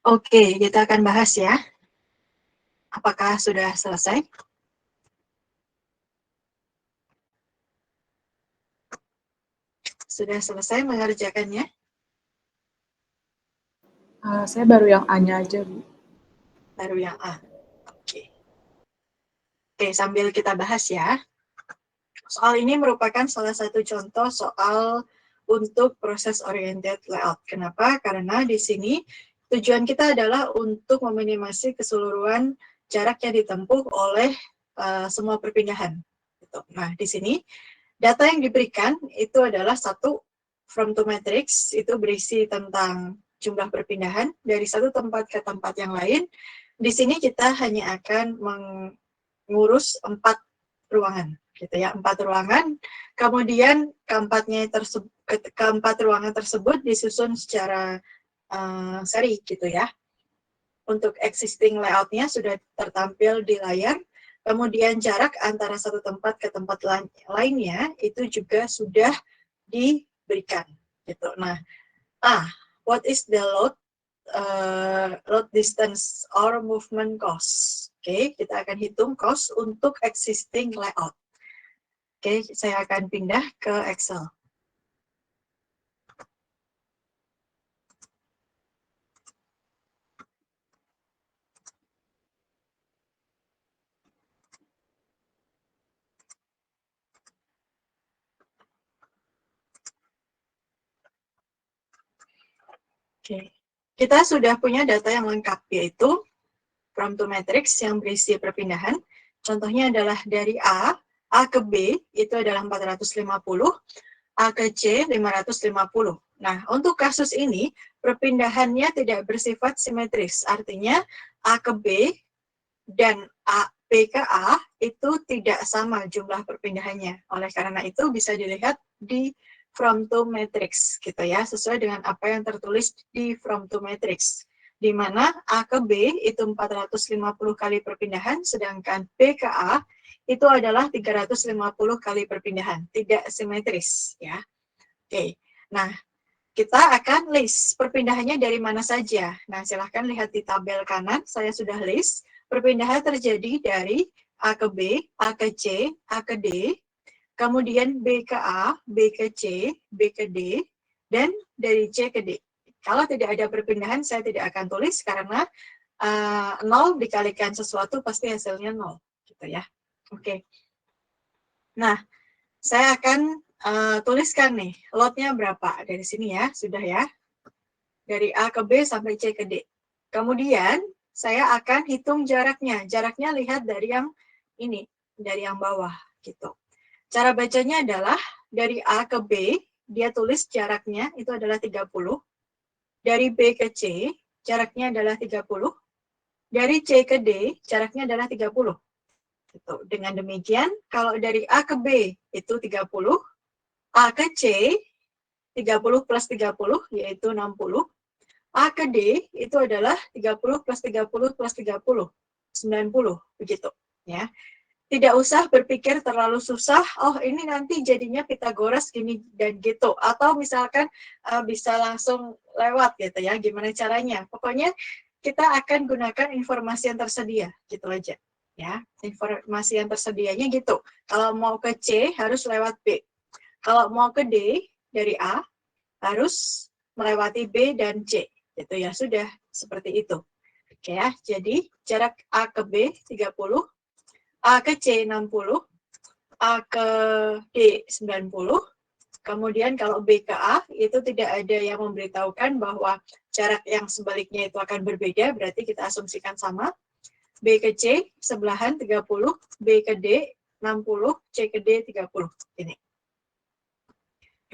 Oke, kita akan bahas ya. Apakah sudah selesai? Sudah selesai mengerjakannya? Saya baru yang A-nya aja, Bu. Baru yang A. Oke. Oke, sambil kita bahas ya. Soal ini merupakan salah satu contoh soal untuk proses oriented layout. Kenapa? Karena di sini tujuan kita adalah untuk meminimasi keseluruhan jarak yang ditempuh oleh semua perpindahan. Nah, di sini data yang diberikan itu adalah satu from to matrix, itu berisi tentang jumlah perpindahan dari satu tempat ke tempat yang lain. Di sini kita hanya akan mengurus 4 ruangan, gitu ya, 4 ruangan. Kemudian keempat ruangan tersebut disusun secara seri, gitu ya. Untuk existing layout-nya sudah tertampil di layar. Kemudian jarak antara satu tempat ke tempat lainnya itu juga sudah diberikan, gitu. Nah, what is the load distance or movement cost? Oke, kita akan hitung cost untuk existing layout. Oke, saya akan pindah ke Excel. Oke, kita sudah punya data yang lengkap, yaitu from to matrix yang berisi perpindahan. Contohnya adalah dari A ke B itu adalah 450, A ke C 550. Nah, untuk kasus ini, perpindahannya tidak bersifat simetris. Artinya, A ke B dan B ke A itu tidak sama jumlah perpindahannya. Oleh karena itu, bisa dilihat di from to matrix, gitu ya, sesuai dengan apa yang tertulis di from to matrix, di mana A ke B itu 450 kali perpindahan, sedangkan B ke A itu adalah 350 kali perpindahan, tidak simetris, ya. Oke, nah kita akan list perpindahannya dari mana saja. Nah, silahkan lihat di tabel kanan, saya sudah list. Perpindahan terjadi dari A ke B, A ke C, A ke D, kemudian B ke A, B ke C, B ke D, dan dari C ke D. Kalau tidak ada perpindahan, saya tidak akan tulis karena 0 dikalikan sesuatu pasti hasilnya 0. Gitu ya. Oke. Nah, saya akan tuliskan nih, lotnya berapa. Dari sini ya, sudah ya. Dari A ke B sampai C ke D. Kemudian, saya akan hitung jaraknya. Jaraknya lihat dari yang ini, dari yang bawah. Gitu. Cara bacanya adalah dari A ke B, dia tulis jaraknya itu adalah 30. Dari B ke C, jaraknya adalah 30. Dari C ke D, jaraknya adalah 30. Gitu. Dengan demikian, kalau dari A ke B itu 30, A ke C 30 plus 30 yaitu 60. A ke D itu adalah 30 plus 30 plus 30, 90, begitu. Ya. Tidak usah berpikir terlalu susah, oh ini nanti jadinya Pitagoras gini dan gitu. Atau misalkan bisa langsung lewat gitu ya, gimana caranya. Pokoknya kita akan gunakan informasi yang tersedia, gitu aja. Ya, informasi yang tersedianya gitu. Kalau mau ke C harus lewat B. Kalau mau ke D dari A harus melewati B dan C. Gitu ya, sudah seperti itu. Oke ya, jadi jarak A ke B 30, A ke C 60, A ke D 90, kemudian kalau B ke A itu tidak ada yang memberitahukan bahwa jarak yang sebaliknya itu akan berbeda, berarti kita asumsikan sama. B ke C sebelahan 30, B ke D 60, C ke D 30. Ini.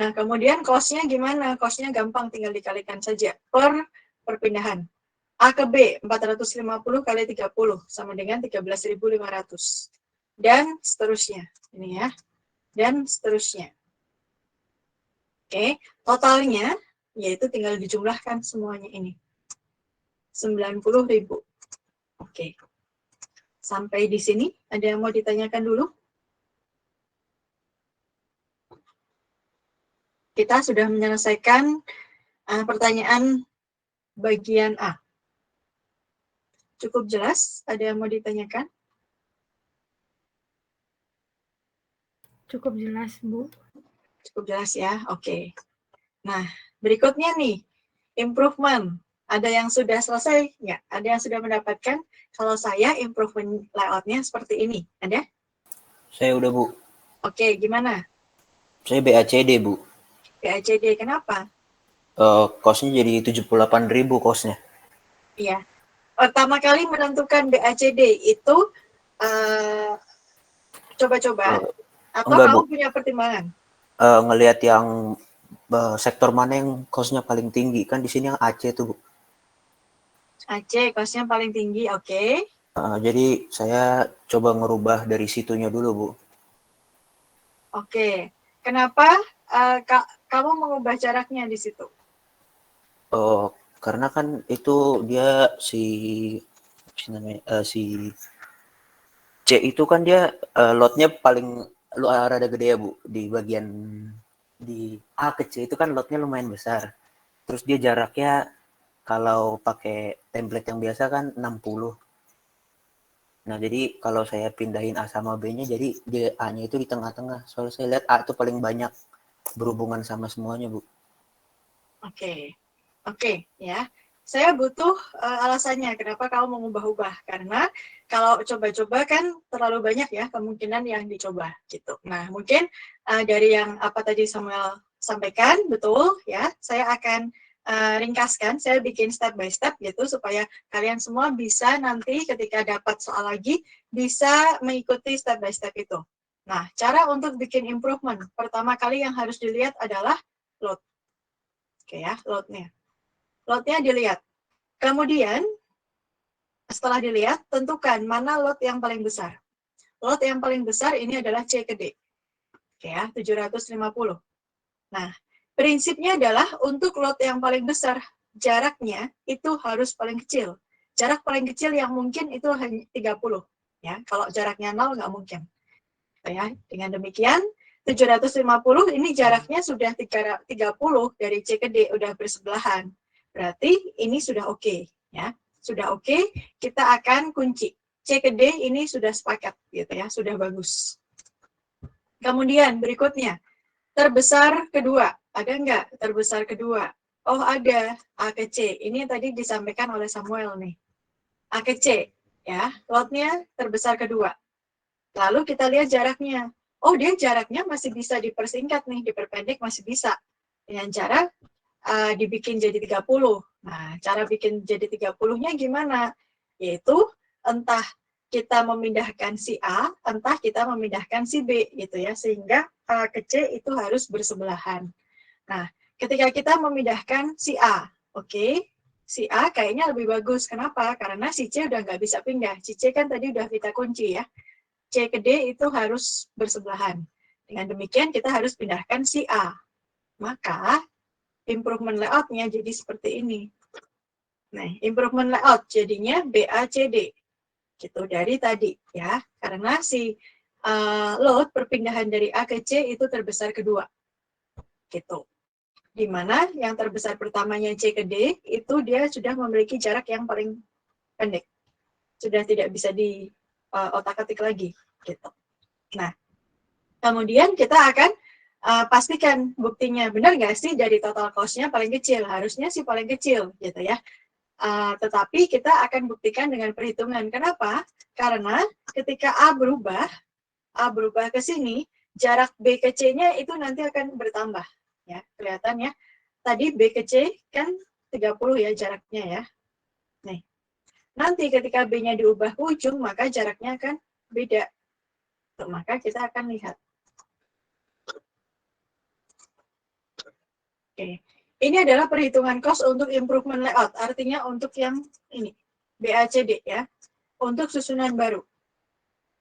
Nah, kemudian cost-nya gimana? Cost-nya gampang, tinggal dikalikan saja per perpindahan. A ke B 450 kali 30 sama dengan 13.500. Dan seterusnya. Ini ya. Dan seterusnya. Oke, totalnya yaitu tinggal dijumlahkan semuanya ini. 90.000. Oke. Sampai di sini ada yang mau ditanyakan dulu? Kita sudah menyelesaikan pertanyaan bagian A. Cukup jelas? Ada yang mau ditanyakan? Cukup jelas, Bu. Cukup jelas ya, oke. Nah, berikutnya nih, improvement. Ada yang sudah selesai nggak? Ada yang sudah mendapatkan? Kalau saya improvement layoutnya seperti ini, ada? Saya udah, Bu. Oke, gimana? Saya BACD, Bu. BACD, kenapa? Kosnya jadi 78.000 kosnya. Iya. Pertama kali menentukan BACD itu coba-coba atau enggak, kamu Bu. punya pertimbangan? Ngelihat yang sektor mana yang kosnya paling tinggi. Kan di sini yang AC tuh, Bu. Aceh, kosnya paling tinggi, oke. Jadi saya coba ngerubah dari situnya dulu, Bu. Oke. Kenapa kamu mengubah jaraknya di situ? Karena kan itu dia si C itu kan dia lotnya paling rada gede ya, Bu, di bagian di A ke C itu kan lotnya lumayan besar. Terus dia jaraknya kalau pakai template yang biasa kan 60. Nah, jadi kalau saya pindahin A sama B-nya jadi dia A-nya itu di tengah-tengah. Soalnya saya lihat A itu paling banyak berhubungan sama semuanya, Bu. Oke. Oke, ya. Saya butuh alasannya kenapa kamu mengubah-ubah. Karena kalau coba-coba kan terlalu banyak ya kemungkinan yang dicoba gitu. Nah, mungkin dari yang apa tadi Samuel sampaikan, betul ya. Saya akan ringkaskan, saya bikin step by step gitu supaya kalian semua bisa nanti ketika dapat soal lagi bisa mengikuti step by step itu. Nah, cara untuk bikin improvement, pertama kali yang harus dilihat adalah load. Oke ya, loadnya. Loadnya dilihat. Kemudian, setelah dilihat, tentukan mana load yang paling besar. Load yang paling besar ini adalah C ke D. Oke ya, 750. Nah, prinsipnya adalah untuk load yang paling besar, jaraknya itu harus paling kecil. Jarak paling kecil yang mungkin itu hanya 30. Ya, kalau jaraknya 0 nggak mungkin. Ya, dengan demikian, 750 ini jaraknya sudah 30 dari C ke D, udah bersebelahan. Berarti ini sudah oke, ya. Sudah oke, kita akan kunci. C ke D ini sudah sepakat gitu ya, sudah bagus. Kemudian berikutnya, terbesar kedua. Ada nggak terbesar kedua? Oh ada, A ke C. Ini tadi disampaikan oleh Samuel nih. A ke C, ya, lotnya terbesar kedua. Lalu kita lihat jaraknya. Oh dia jaraknya masih bisa dipersingkat nih, diperpendek masih bisa. Dengan cara dibikin jadi 30. Nah, cara bikin jadi 30-nya gimana? Yaitu entah kita memindahkan si A, entah kita memindahkan si B gitu ya, sehingga A ke C itu harus bersebelahan. Nah, ketika kita memindahkan si A, oke, si A kayaknya lebih bagus. Kenapa? Karena si C udah nggak bisa pindah. Si C kan tadi udah kita kunci ya. C ke D itu harus bersebelahan. Dengan demikian kita harus pindahkan si A. Maka improvement layout-nya jadi seperti ini. Nah, improvement layout jadinya BACD. Gitu dari tadi ya. Karena si load perpindahan dari A ke C itu terbesar kedua. Gitu. Di mana yang terbesar pertamanya C ke D itu dia sudah memiliki jarak yang paling pendek. Sudah tidak bisa di otak-atik lagi gitu. Nah, kemudian kita akan pastikan buktinya benar nggak sih dari total cost-nya paling kecil, harusnya sih paling kecil gitu ya. Tetapi kita akan buktikan dengan perhitungan. Kenapa? Karena ketika A berubah ke sini, jarak B ke C-nya itu nanti akan bertambah. Ya, kelihatan ya. Tadi B ke C kan 30 ya jaraknya ya. Nih. Nanti ketika B-nya diubah ke ujung, maka jaraknya akan beda. Maka kita akan lihat. Oke. Ini adalah perhitungan cost untuk improvement layout. Artinya untuk yang ini, BACD ya. Untuk susunan baru.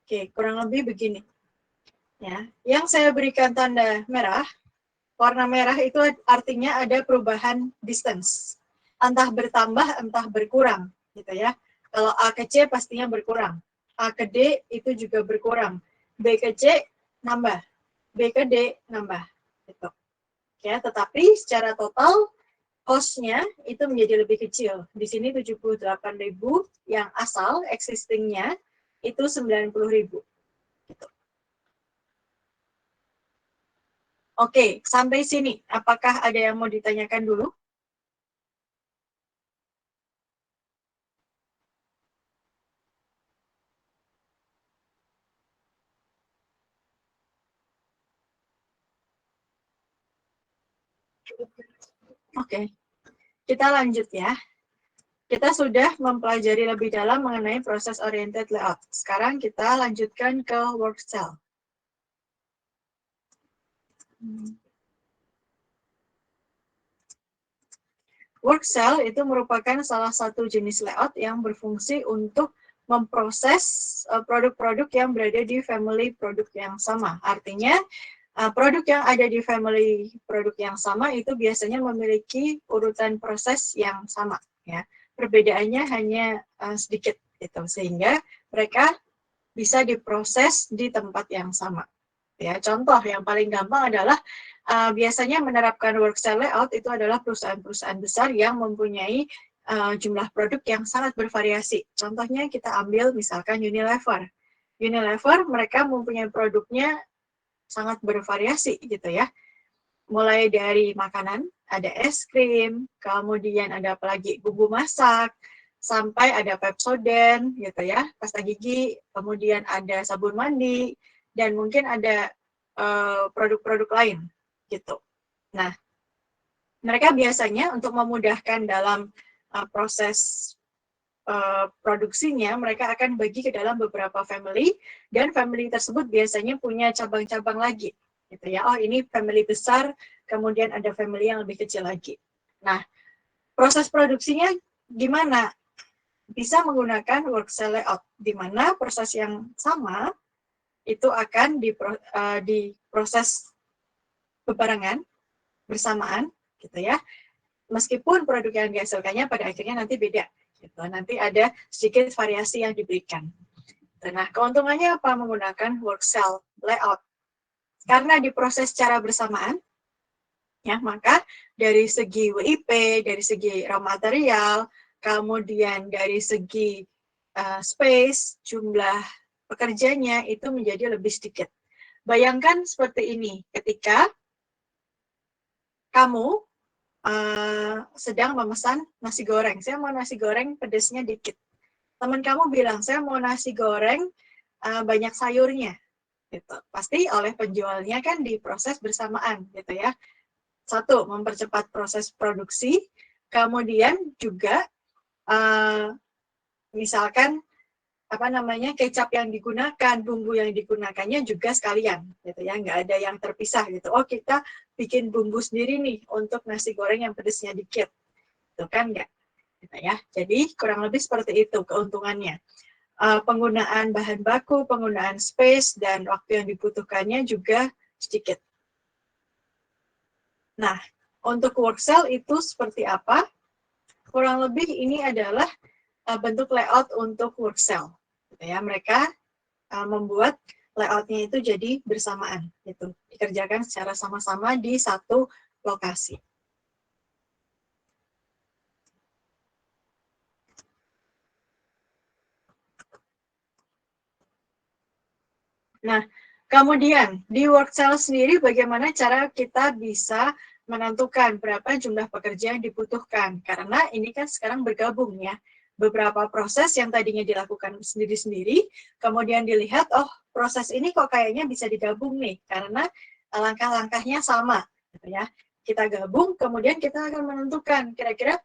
Oke, kurang lebih begini. Ya, yang saya berikan tanda merah, warna merah itu artinya ada perubahan distance. Entah bertambah, entah berkurang, gitu ya. Kalau A ke C pastinya berkurang. A ke D itu juga berkurang. B ke C nambah. B ke D nambah. Gitu. Ya, tetapi secara total hostnya itu menjadi lebih kecil. Di sini 78.000, yang asal existingnya itu 90.000. Gitu. Oke, sampai sini. Apakah ada yang mau ditanyakan dulu? Oke, kita lanjut ya. Kita sudah mempelajari lebih dalam mengenai proses oriented layout. Sekarang kita lanjutkan ke work cell. Work cell itu merupakan salah satu jenis layout yang berfungsi untuk memproses produk-produk yang berada di family produk yang sama. Artinya, produk yang ada di family produk yang sama itu biasanya memiliki urutan proses yang sama. Ya. Perbedaannya hanya sedikit, gitu. Sehingga mereka bisa diproses di tempat yang sama. Ya, contoh yang paling gampang adalah biasanya menerapkan work cell layout itu adalah perusahaan-perusahaan besar yang mempunyai jumlah produk yang sangat bervariasi. Contohnya kita ambil misalkan Unilever. Unilever mereka mempunyai produknya sangat bervariasi gitu ya. Mulai dari makanan, ada es krim, kemudian ada apalagi bumbu masak, sampai ada Pepsodent gitu ya, pasta gigi, kemudian ada sabun mandi, dan mungkin ada produk-produk lain gitu. Nah, mereka biasanya untuk memudahkan dalam proses produksinya, mereka akan bagi ke dalam beberapa family, dan family tersebut biasanya punya cabang-cabang lagi. Gitu ya. Oh, ini family besar, kemudian ada family yang lebih kecil lagi. Nah, proses produksinya gimana? Bisa menggunakan work cell layout, di mana proses yang sama itu akan diproses bebarengan, bersamaan, gitu ya. Meskipun produk yang dihasilkannya pada akhirnya nanti beda. Gitu. Nanti ada sedikit variasi yang diberikan. Nah, keuntungannya apa menggunakan work cell layout? Karena diproses secara bersamaan, ya, maka dari segi WIP, dari segi raw material, kemudian dari segi space, jumlah pekerjanya itu menjadi lebih sedikit. Bayangkan seperti ini, ketika kamu sedang memesan nasi goreng, saya mau nasi goreng pedasnya dikit. Teman kamu bilang, saya mau nasi goreng banyak sayurnya. Gitu. Pasti oleh penjualnya kan diproses bersamaan, gitu ya. Satu, mempercepat proses produksi, kemudian juga misalkan kecap yang digunakan, bumbu yang digunakannya juga sekalian, gitu ya, nggak ada yang terpisah gitu. Oh, kita bikin bumbu sendiri nih untuk nasi goreng yang pedasnya dikit, itu kan nggak, gitu ya. Jadi kurang lebih seperti itu keuntungannya. Penggunaan bahan baku, penggunaan space, dan waktu yang dibutuhkannya juga sedikit. Nah, untuk work cell itu seperti apa? Kurang lebih ini adalah bentuk layout untuk work cell. Gitu ya, mereka membuat layoutnya itu jadi bersamaan. Gitu. Dikerjakan secara sama-sama di satu lokasi. Nah, kemudian di work cell sendiri bagaimana cara kita bisa menentukan berapa jumlah pekerja yang dibutuhkan. Karena ini kan sekarang bergabung ya. Beberapa proses yang tadinya dilakukan sendiri-sendiri, kemudian dilihat, oh proses ini kok kayaknya bisa digabung nih, karena langkah-langkahnya sama. Gitu ya. Kita gabung, kemudian kita akan menentukan kira-kira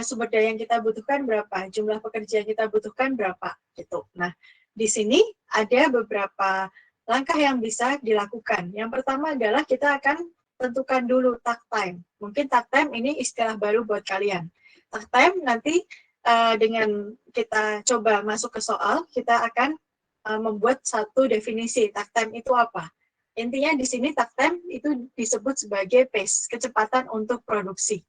sumber daya yang kita butuhkan berapa, jumlah pekerja yang kita butuhkan berapa. Gitu. Nah, di sini ada beberapa langkah yang bisa dilakukan. Yang pertama adalah kita akan tentukan dulu takt time. Mungkin takt time ini istilah baru buat kalian. Takt time nanti dengan kita coba masuk ke soal, kita akan membuat satu definisi takt time itu apa. Intinya di sini takt time itu disebut sebagai pace, kecepatan untuk produksi.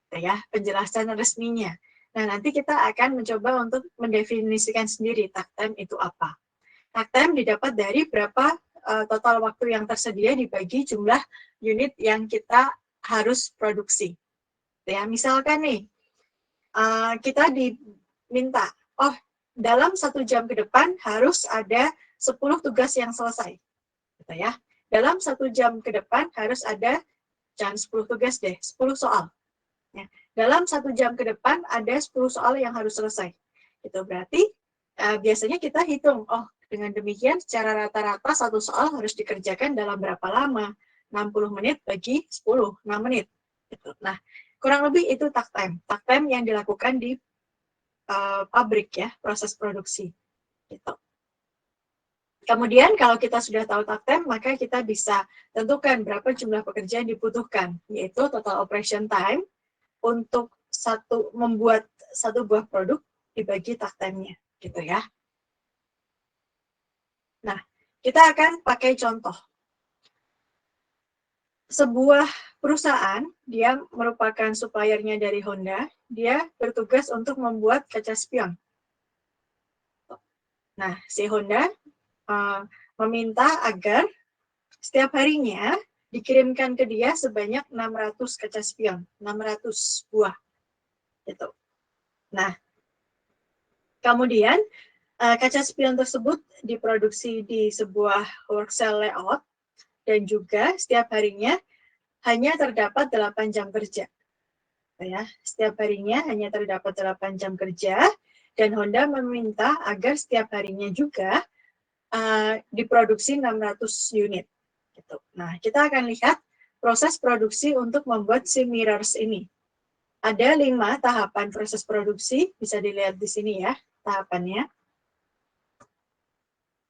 Ya, penjelasan resminya. Nah, nanti kita akan mencoba untuk mendefinisikan sendiri takt time itu apa. Takt time didapat dari berapa total waktu yang tersedia dibagi jumlah unit yang kita harus produksi. Ya, misalkan nih, kita diminta, oh dalam 1 jam ke depan harus ada 10 tugas yang selesai. Gitu ya. Dalam 1 jam ke depan harus ada, jangan 10 tugas deh, 10 soal. Ya. Dalam 1 jam ke depan ada 10 soal yang harus selesai. Itu berarti biasanya kita hitung, oh dengan demikian secara rata-rata 1 soal harus dikerjakan dalam berapa lama? 60 menit bagi 10, 6 menit. Gitu. Nah, kurang lebih itu takt time. Takt time yang dilakukan di pabrik ya, proses produksi. Gitu. Kemudian kalau kita sudah tahu takt time, maka kita bisa tentukan berapa jumlah pekerja yang dibutuhkan, yaitu total operation time untuk membuat satu buah produk dibagi takt time-nya, gitu ya. Nah, kita akan pakai contoh. Sebuah perusahaan, dia merupakan suppliernya dari Honda, dia bertugas untuk membuat kaca spion. Nah, si Honda meminta agar setiap harinya dikirimkan ke dia sebanyak 600 kaca spion, 600 buah. Gitu. Nah, kemudian kaca spion tersebut diproduksi di sebuah work cell layout dan juga setiap harinya hanya terdapat 8 jam kerja. Ya, setiap harinya hanya terdapat 8 jam kerja dan Honda meminta agar setiap harinya juga diproduksi 600 unit. Gitu. Nah, kita akan lihat proses produksi untuk membuat si mirrors ini. Ada 5 tahapan proses produksi, bisa dilihat di sini ya tahapannya.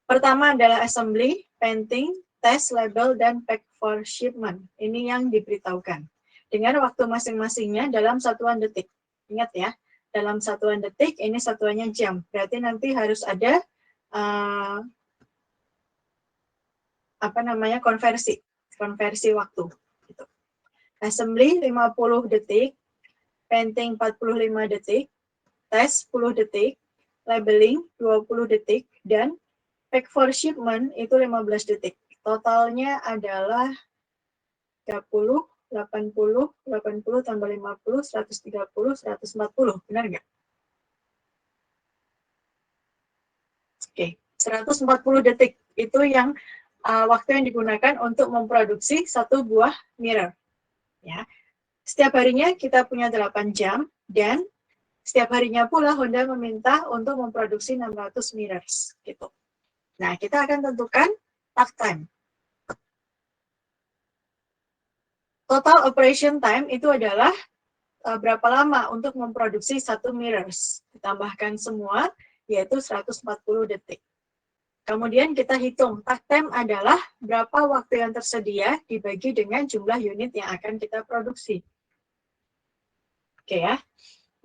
Pertama adalah assembly, painting, test, label, dan pack for shipment. Ini yang diberitahukan. Dengan waktu masing-masingnya dalam satuan detik. Ingat ya, dalam satuan detik, ini satuannya jam. Berarti nanti harus ada konversi waktu. Gitu. Assembly 50 detik, painting 45 detik, test 10 detik, labeling 20 detik, dan pack for shipment itu 15 detik. Totalnya adalah 30, 80, 80 tambah 50, 130, 140. Benar nggak? Oke, 140 detik. Itu yang waktu yang digunakan untuk memproduksi satu buah mirror. Ya. Setiap harinya kita punya 8 jam, dan setiap harinya pula Honda meminta untuk memproduksi 600 mirrors. Gitu. Nah, kita akan tentukan takt time. Total operation time itu adalah berapa lama untuk memproduksi satu mirrors. Ditambahkan semua, yaitu 140 detik. Kemudian kita hitung, takt time adalah berapa waktu yang tersedia dibagi dengan jumlah unit yang akan kita produksi. Oke ya.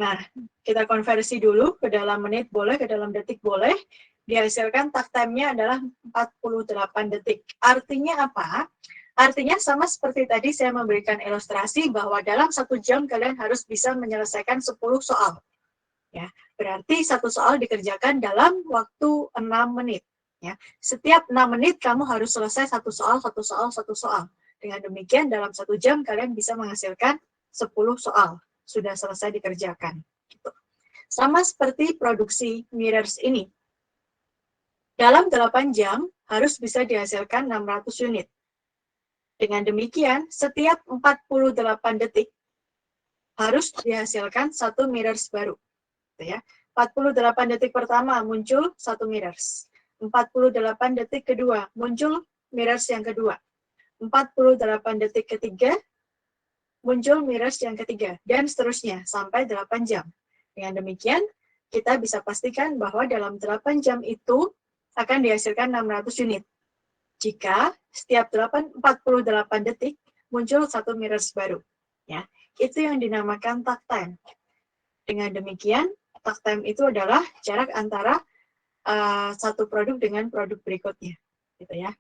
Nah, kita konversi dulu ke dalam menit boleh, ke dalam detik boleh. Dihasilkan takt time-nya adalah 48 detik. Artinya apa? Artinya sama seperti tadi saya memberikan ilustrasi bahwa dalam 1 jam kalian harus bisa menyelesaikan 10 soal. Ya, berarti satu soal dikerjakan dalam waktu 6 menit. Ya, setiap 6 menit kamu harus selesai satu soal, satu soal, satu soal. Dengan demikian dalam 1 jam kalian bisa menghasilkan 10 soal. Sudah selesai dikerjakan. Gitu. Sama seperti produksi mirrors ini. Dalam 8 jam harus bisa dihasilkan 600 unit. Dengan demikian, setiap 48 detik harus dihasilkan satu mirrors baru. Ya. 48 detik pertama muncul satu mirrors. 48 detik kedua muncul mirrors yang kedua. 48 detik ketiga muncul mirrors yang ketiga, dan seterusnya sampai 8 jam. Dengan demikian, kita bisa pastikan bahwa dalam 8 jam itu akan dihasilkan 600 unit. Jika setiap 48 detik muncul satu mirrors baru. Ya, itu yang dinamakan takt time. Dengan demikian, takt time itu adalah jarak antara satu produk dengan produk berikutnya. Gitu ya.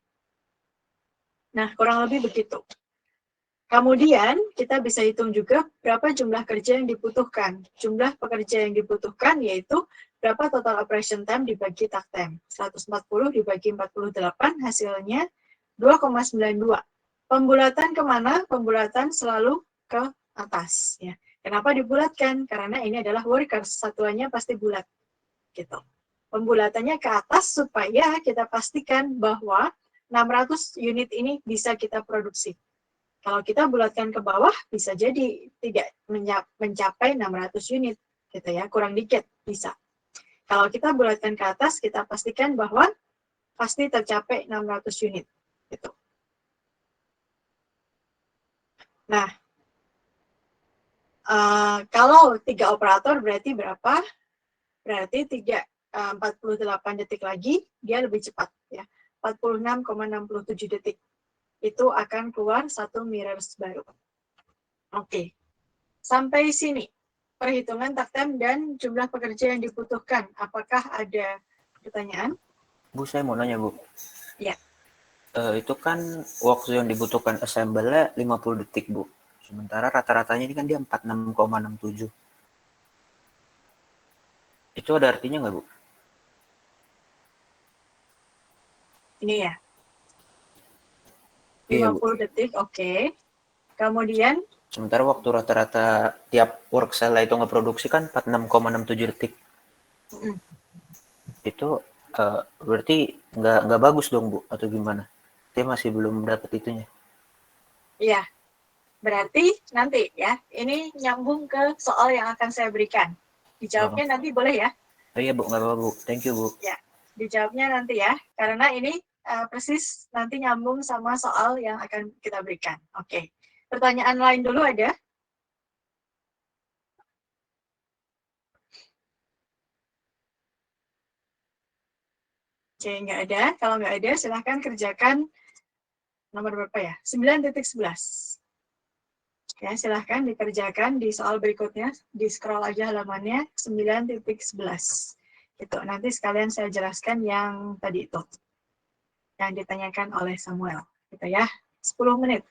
Nah, kurang lebih begitu. Kemudian, kita bisa hitung juga berapa jumlah kerja yang dibutuhkan. Jumlah pekerja yang dibutuhkan yaitu berapa total operation time dibagi takt time. 140 dibagi 48, hasilnya 2,92. Pembulatan kemana? Pembulatan selalu ke atas. Ya. Kenapa dibulatkan? Karena ini adalah workers, satuannya pasti bulat. Gitu. Pembulatannya ke atas supaya kita pastikan bahwa 600 unit ini bisa kita produksi. Kalau kita bulatkan ke bawah, bisa jadi tidak mencapai 600 unit. Gitu ya, kurang dikit bisa. Kalau kita bulatkan ke atas, kita pastikan bahwa pasti tercapai 600 unit. Gitu. Nah, kalau 3 operator berarti berapa? Berarti 48 detik lagi, dia lebih cepat. Ya, 46,67 detik. Itu akan keluar satu mirrors baru. Oke, sampai sini. Perhitungan takt time dan jumlah pekerja yang dibutuhkan. Apakah ada pertanyaan? Bu, saya mau nanya, Bu. Ya. Itu kan waktu yang dibutuhkan assemble-nya 50 detik, Bu. Sementara rata-ratanya ini kan dia 46,67. Itu ada artinya nggak, Bu? Ini ya. Iya, Bu. 50 detik, oke. Kemudian, Sementara waktu rata-rata tiap work cell itu ngeproduksi kan 46,67 detik. mm, Itu berarti nggak bagus dong, Bu, atau gimana? Saya masih belum dapat itunya. ya, berarti nanti ya, ini nyambung ke soal yang akan saya berikan. Dijawabnya nanti boleh ya? Oh iya, Bu, nggak apa-apa, Bu. Thank you, Bu. Ya, dijawabnya nanti ya, karena ini persis nanti nyambung sama soal yang akan kita berikan. Oke, pertanyaan lain dulu ada? Oke, nggak ada. Kalau nggak ada, silahkan kerjakan nomor berapa ya? 9.11. Ya, silahkan dikerjakan di soal berikutnya. Di scroll aja halamannya 9.11. Gitu. Nanti sekalian saya jelaskan yang tadi itu. Yang ditanyakan oleh Samuel. Gitu ya. 10 menit.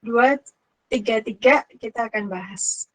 2, 3, 3 kita akan bahas.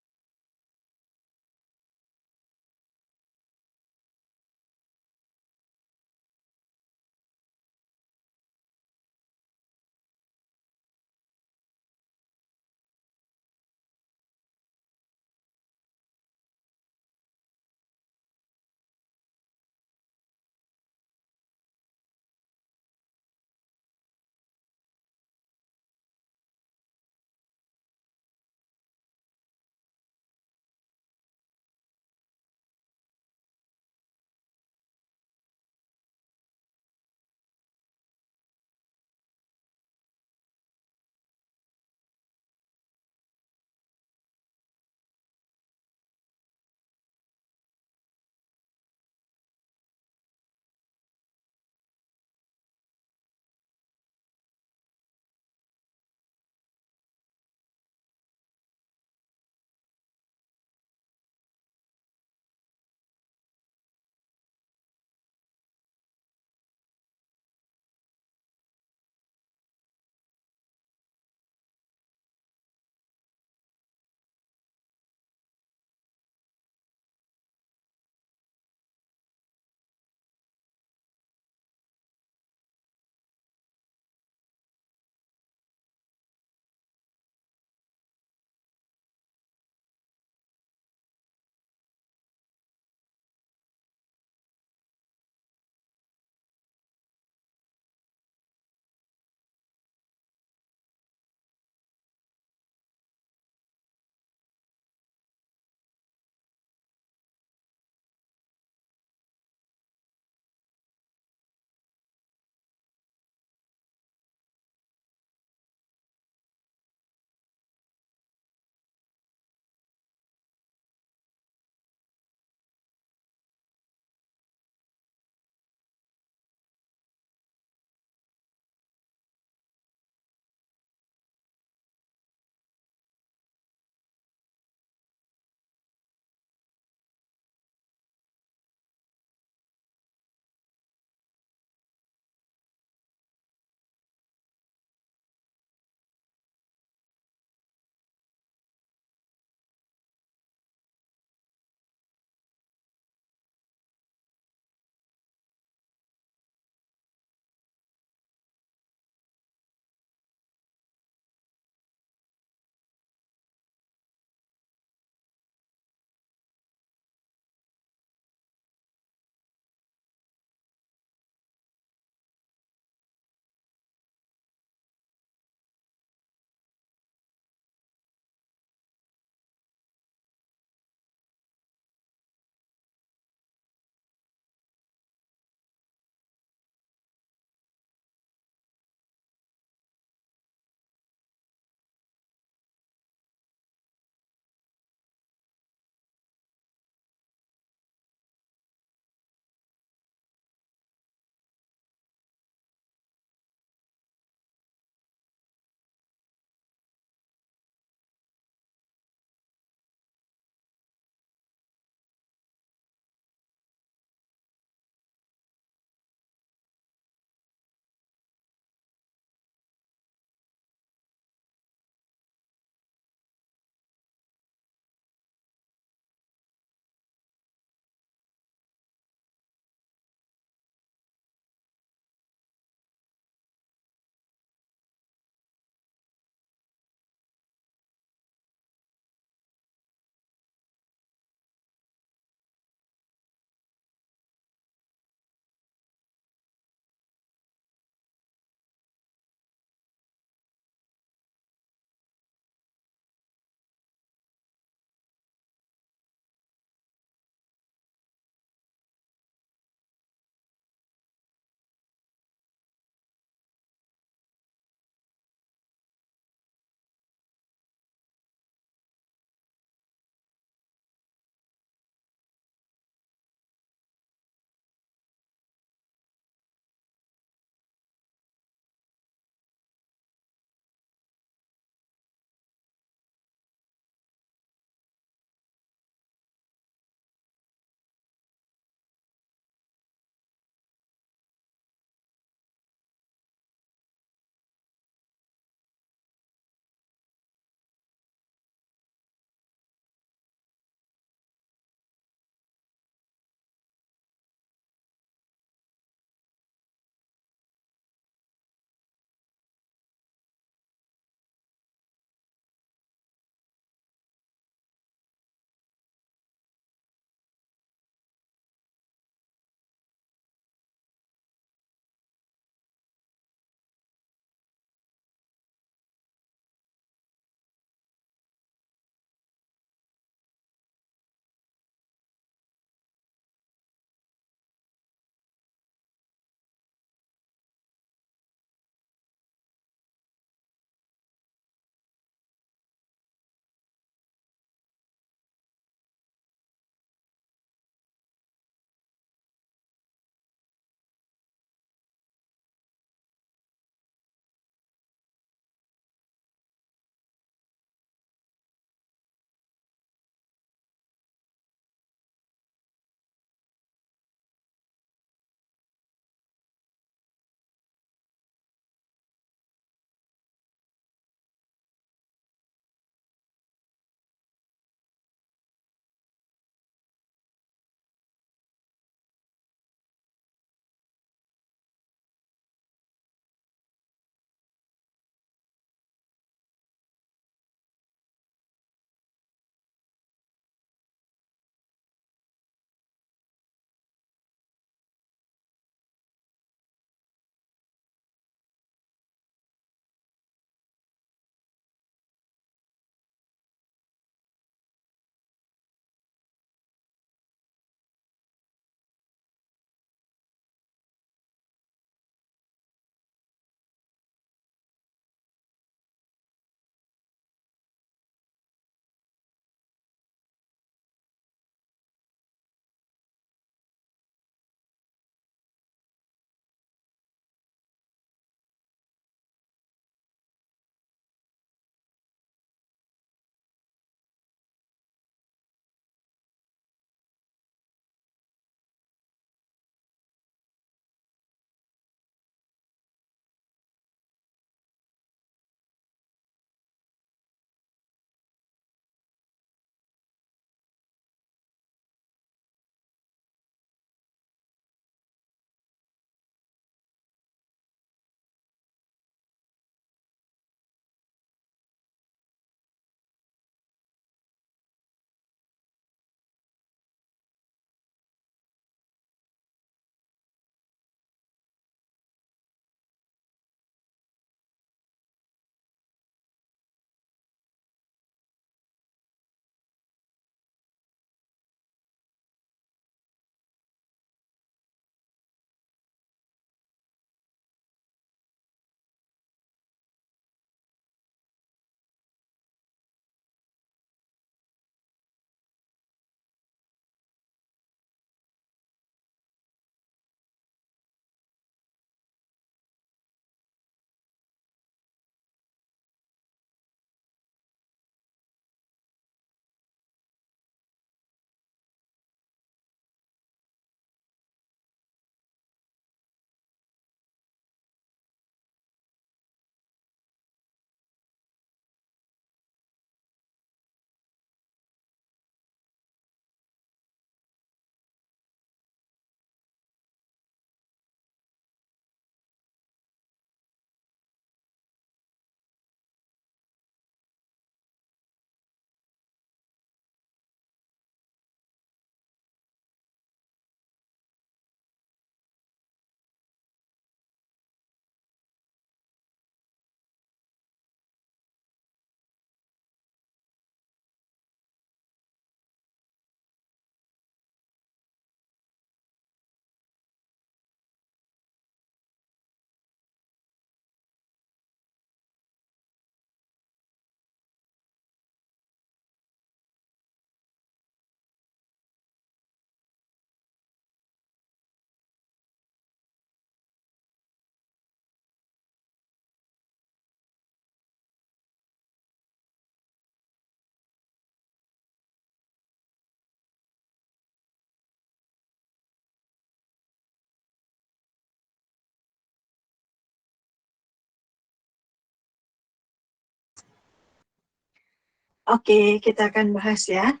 Oke, kita akan bahas ya.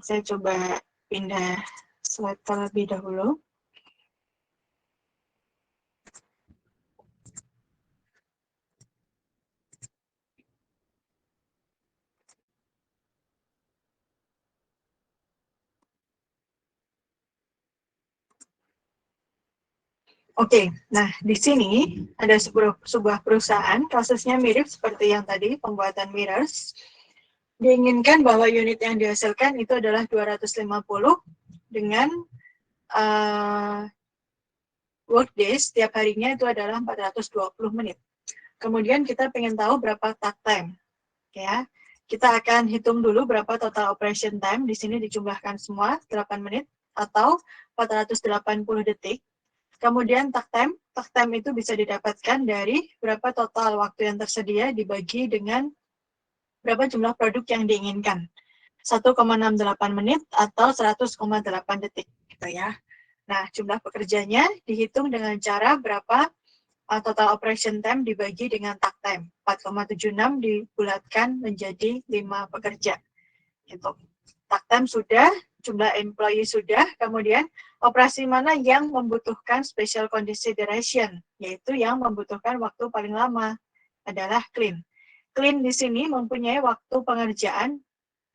Saya coba pindah slide terlebih dahulu. Oke, nah di sini ada sebuah perusahaan, kasusnya mirip seperti yang tadi, pembuatan mirrors. Diinginkan bahwa unit yang dihasilkan itu adalah 250 dengan workdays setiap harinya itu adalah 420 menit. Kemudian kita pengen tahu berapa takt time, ya. Kita akan hitung dulu berapa total operation time. Di sini dijumlahkan semua 8 menit atau 480 detik. Kemudian takt time itu bisa didapatkan dari berapa total waktu yang tersedia dibagi dengan berapa jumlah produk yang diinginkan. 1,68 menit atau 100,8 detik gitu ya. Nah, jumlah pekerjanya dihitung dengan cara berapa total operation time dibagi dengan takt time. 4,76 dibulatkan menjadi 5 pekerja. Gitu. Takt time sudah, jumlah employee sudah, kemudian operasi mana yang membutuhkan special consideration, yaitu yang membutuhkan waktu paling lama adalah clean. Clean di sini mempunyai waktu pengerjaan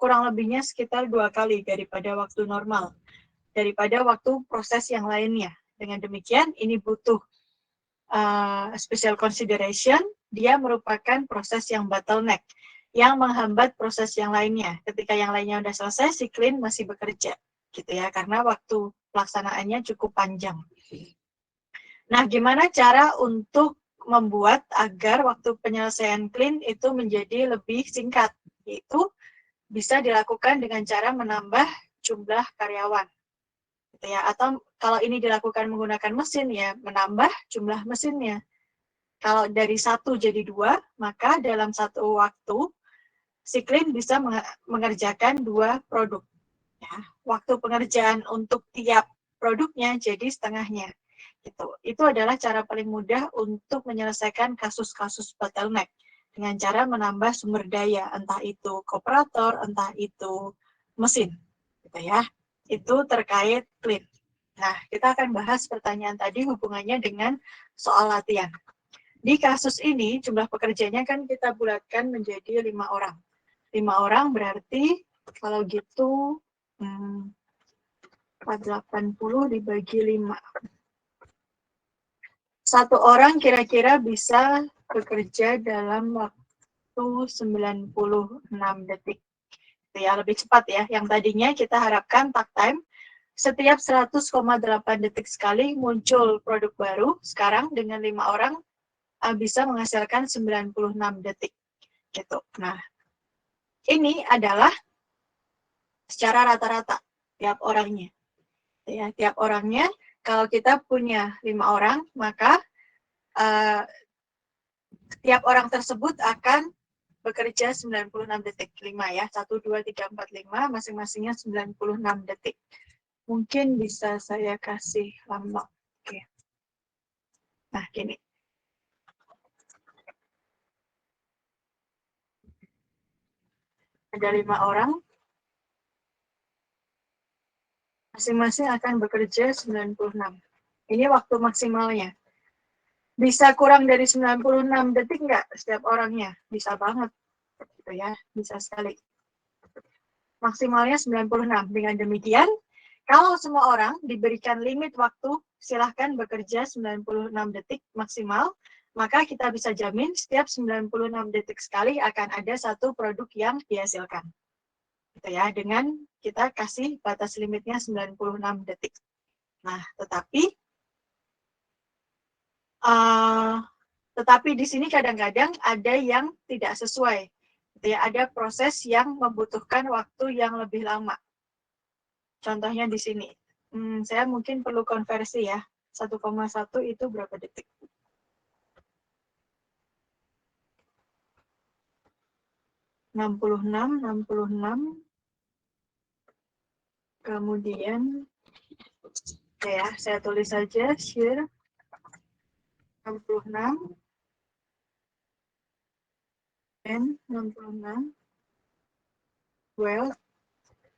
kurang lebihnya sekitar 2 kali daripada waktu normal, daripada waktu proses yang lainnya. Dengan demikian, ini butuh special consideration, dia merupakan proses yang bottleneck, yang menghambat proses yang lainnya. Ketika yang lainnya sudah selesai, si clean masih bekerja, gitu ya, karena waktu pelaksanaannya cukup panjang. Nah, gimana cara untuk membuat agar waktu penyelesaian clean itu menjadi lebih singkat? Yaitu bisa dilakukan dengan cara menambah jumlah karyawan, gitu ya. Atau kalau ini dilakukan menggunakan mesin, ya menambah jumlah mesinnya. Kalau dari 1 jadi 2, maka dalam satu waktu si clean bisa mengerjakan 2 produk. Ya, waktu pengerjaan untuk tiap produknya jadi setengahnya. Itu adalah cara paling mudah untuk menyelesaikan kasus-kasus bottleneck dengan cara menambah sumber daya, entah itu kooperator, entah itu mesin, gitu ya. Itu terkait clean. Nah, kita akan bahas pertanyaan tadi hubungannya dengan soal latihan. Di kasus ini, jumlah pekerjanya kan kita bulatkan menjadi 5 orang. 5 orang berarti, kalau gitu, 480 dibagi 5. 1 orang kira-kira bisa bekerja dalam waktu 96 detik. Itu ya, lebih cepat ya. Yang tadinya kita harapkan takt time, setiap 100,8 detik sekali muncul produk baru. Sekarang dengan 5 orang, bisa menghasilkan 96 detik. Gitu. Nah, ini adalah secara rata-rata tiap orangnya. Ya, tiap orangnya, kalau kita punya 5 orang, maka tiap orang tersebut akan bekerja 96 detik. 5 ya, 1, 2, 3, 4, 5, masing-masingnya 96 detik. Mungkin bisa saya kasih lambang. Oke. Nah, gini. Ada 5 orang, masing-masing akan bekerja 96. Ini waktu maksimalnya. Bisa kurang dari 96 detik nggak setiap orangnya? Bisa banget. Gitu ya, bisa sekali. Maksimalnya 96. Dengan demikian, kalau semua orang diberikan limit waktu, silahkan bekerja 96 detik maksimal, maka kita bisa jamin setiap 96 detik sekali akan ada satu produk yang dihasilkan. Gitu ya, dengan kita kasih batas limitnya 96 detik. Nah, tetapi di sini kadang-kadang ada yang tidak sesuai. Gitu ya, ada proses yang membutuhkan waktu yang lebih lama. Contohnya di sini. Saya mungkin perlu konversi ya. 1,1 itu berapa detik? enam puluh enam. Kemudian, ya, saya tulis saja share 66 and 66 Well,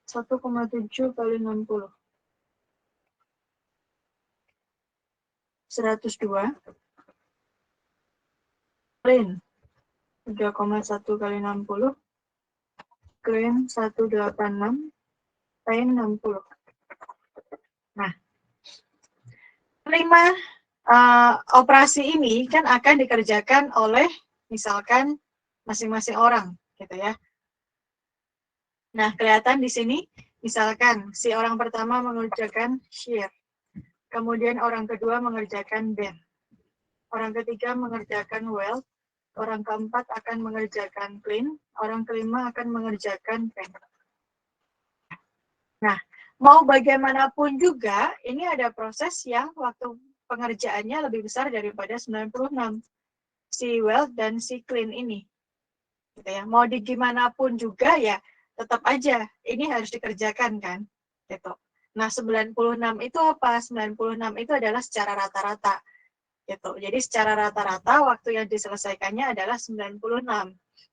1,7 kali 60. 102. Clean 3,1 kali 60. Clean 186. Pain 60. Nah, 5 operasi ini kan akan dikerjakan oleh misalkan masing-masing orang, gitu ya. Nah, kelihatan di sini, misalkan si orang pertama mengerjakan shear, kemudian orang kedua mengerjakan bend, orang ketiga mengerjakan weld, orang keempat akan mengerjakan clean, orang kelima akan mengerjakan bend. Nah, mau bagaimanapun juga, ini ada proses yang waktu pengerjaannya lebih besar daripada 96. Si weld dan si clean ini. Gitu ya. Mau di gimana pun juga ya, tetap aja ini harus dikerjakan kan. Gitu. Nah, 96 itu apa? 96 itu adalah secara rata-rata. Gitu. Jadi secara rata-rata waktu yang diselesaikannya adalah 96.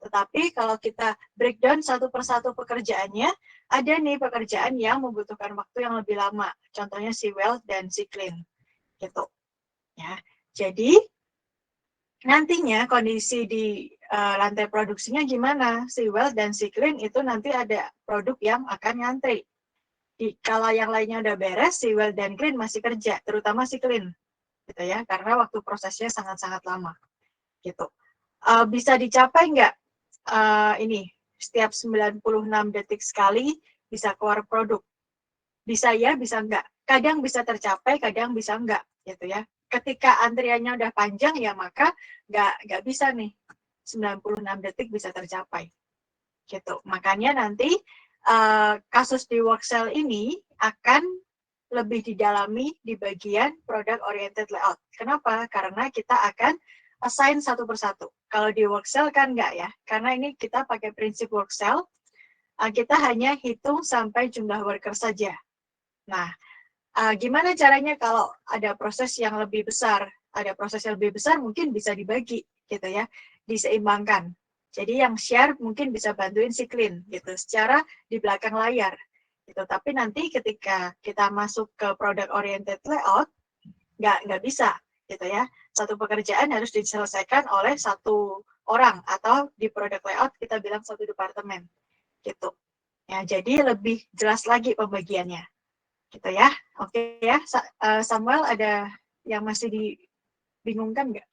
Tetapi kalau kita breakdown satu persatu pekerjaannya, ada nih pekerjaan yang membutuhkan waktu yang lebih lama. Contohnya si weld dan si clean. Gitu. Ya. Jadi nantinya kondisi di lantai produksinya gimana? Si weld dan si clean itu nanti ada produk yang akan ngantri. Kalau yang lainnya udah beres, si weld dan clean masih kerja, terutama si clean. Gitu ya, karena waktu prosesnya sangat-sangat lama. Gitu. Bisa dicapai nggak ini setiap 96 detik sekali bisa keluar produk? Bisa ya, bisa enggak. Kadang bisa tercapai, kadang bisa enggak, gitu ya. Ketika antriannya udah panjang ya maka nggak bisa nih 96 detik bisa tercapai. Gitu. Makanya nanti kasus di Workcell ini akan lebih didalami di bagian product oriented layout. Kenapa? Karena kita akan assign satu persatu. Kalau di Workcell kan enggak ya, karena ini kita pakai prinsip Workcell, kita hanya hitung sampai jumlah worker saja. Nah, gimana caranya kalau ada proses yang lebih besar? Ada proses yang lebih besar mungkin bisa dibagi, gitu ya, diseimbangkan. Jadi yang share mungkin bisa bantuin si clean, gitu, secara di belakang layar. Gitu. Tapi nanti ketika kita masuk ke product oriented layout, nggak bisa, gitu ya. Satu pekerjaan harus diselesaikan oleh satu orang atau di product layout kita bilang satu departemen, gitu. Ya, jadi lebih jelas lagi pembagiannya, gitu ya. Oke ya, Samuel ada yang masih dibingungkan nggak?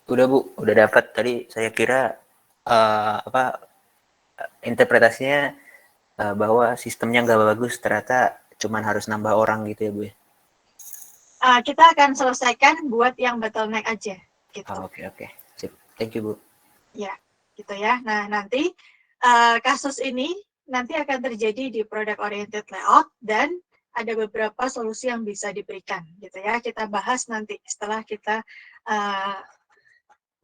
Udah Bu, udah dapat. Tadi saya kira interpretasinya bahwa sistemnya nggak bagus, ternyata cuman harus nambah orang gitu ya Bu ya. Kita akan selesaikan buat yang bottleneck aja, gitu. Oke. Sip. Thank you Bu. Ya, gitu ya. Nah, nanti kasus ini nanti akan terjadi di product oriented layout dan ada beberapa solusi yang bisa diberikan, gitu ya. Kita bahas nanti setelah kita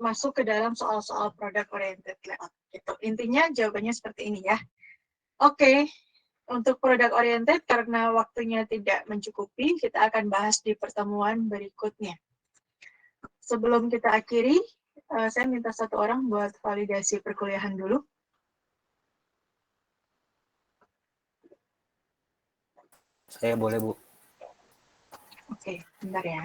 masuk ke dalam soal-soal product oriented layout. Gitu. Intinya jawabannya seperti ini ya. Oke, untuk product oriented karena waktunya tidak mencukupi, kita akan bahas di pertemuan berikutnya. Sebelum kita akhiri, saya minta satu orang buat validasi perkuliahan dulu. Saya boleh Bu. Oke, bentar ya.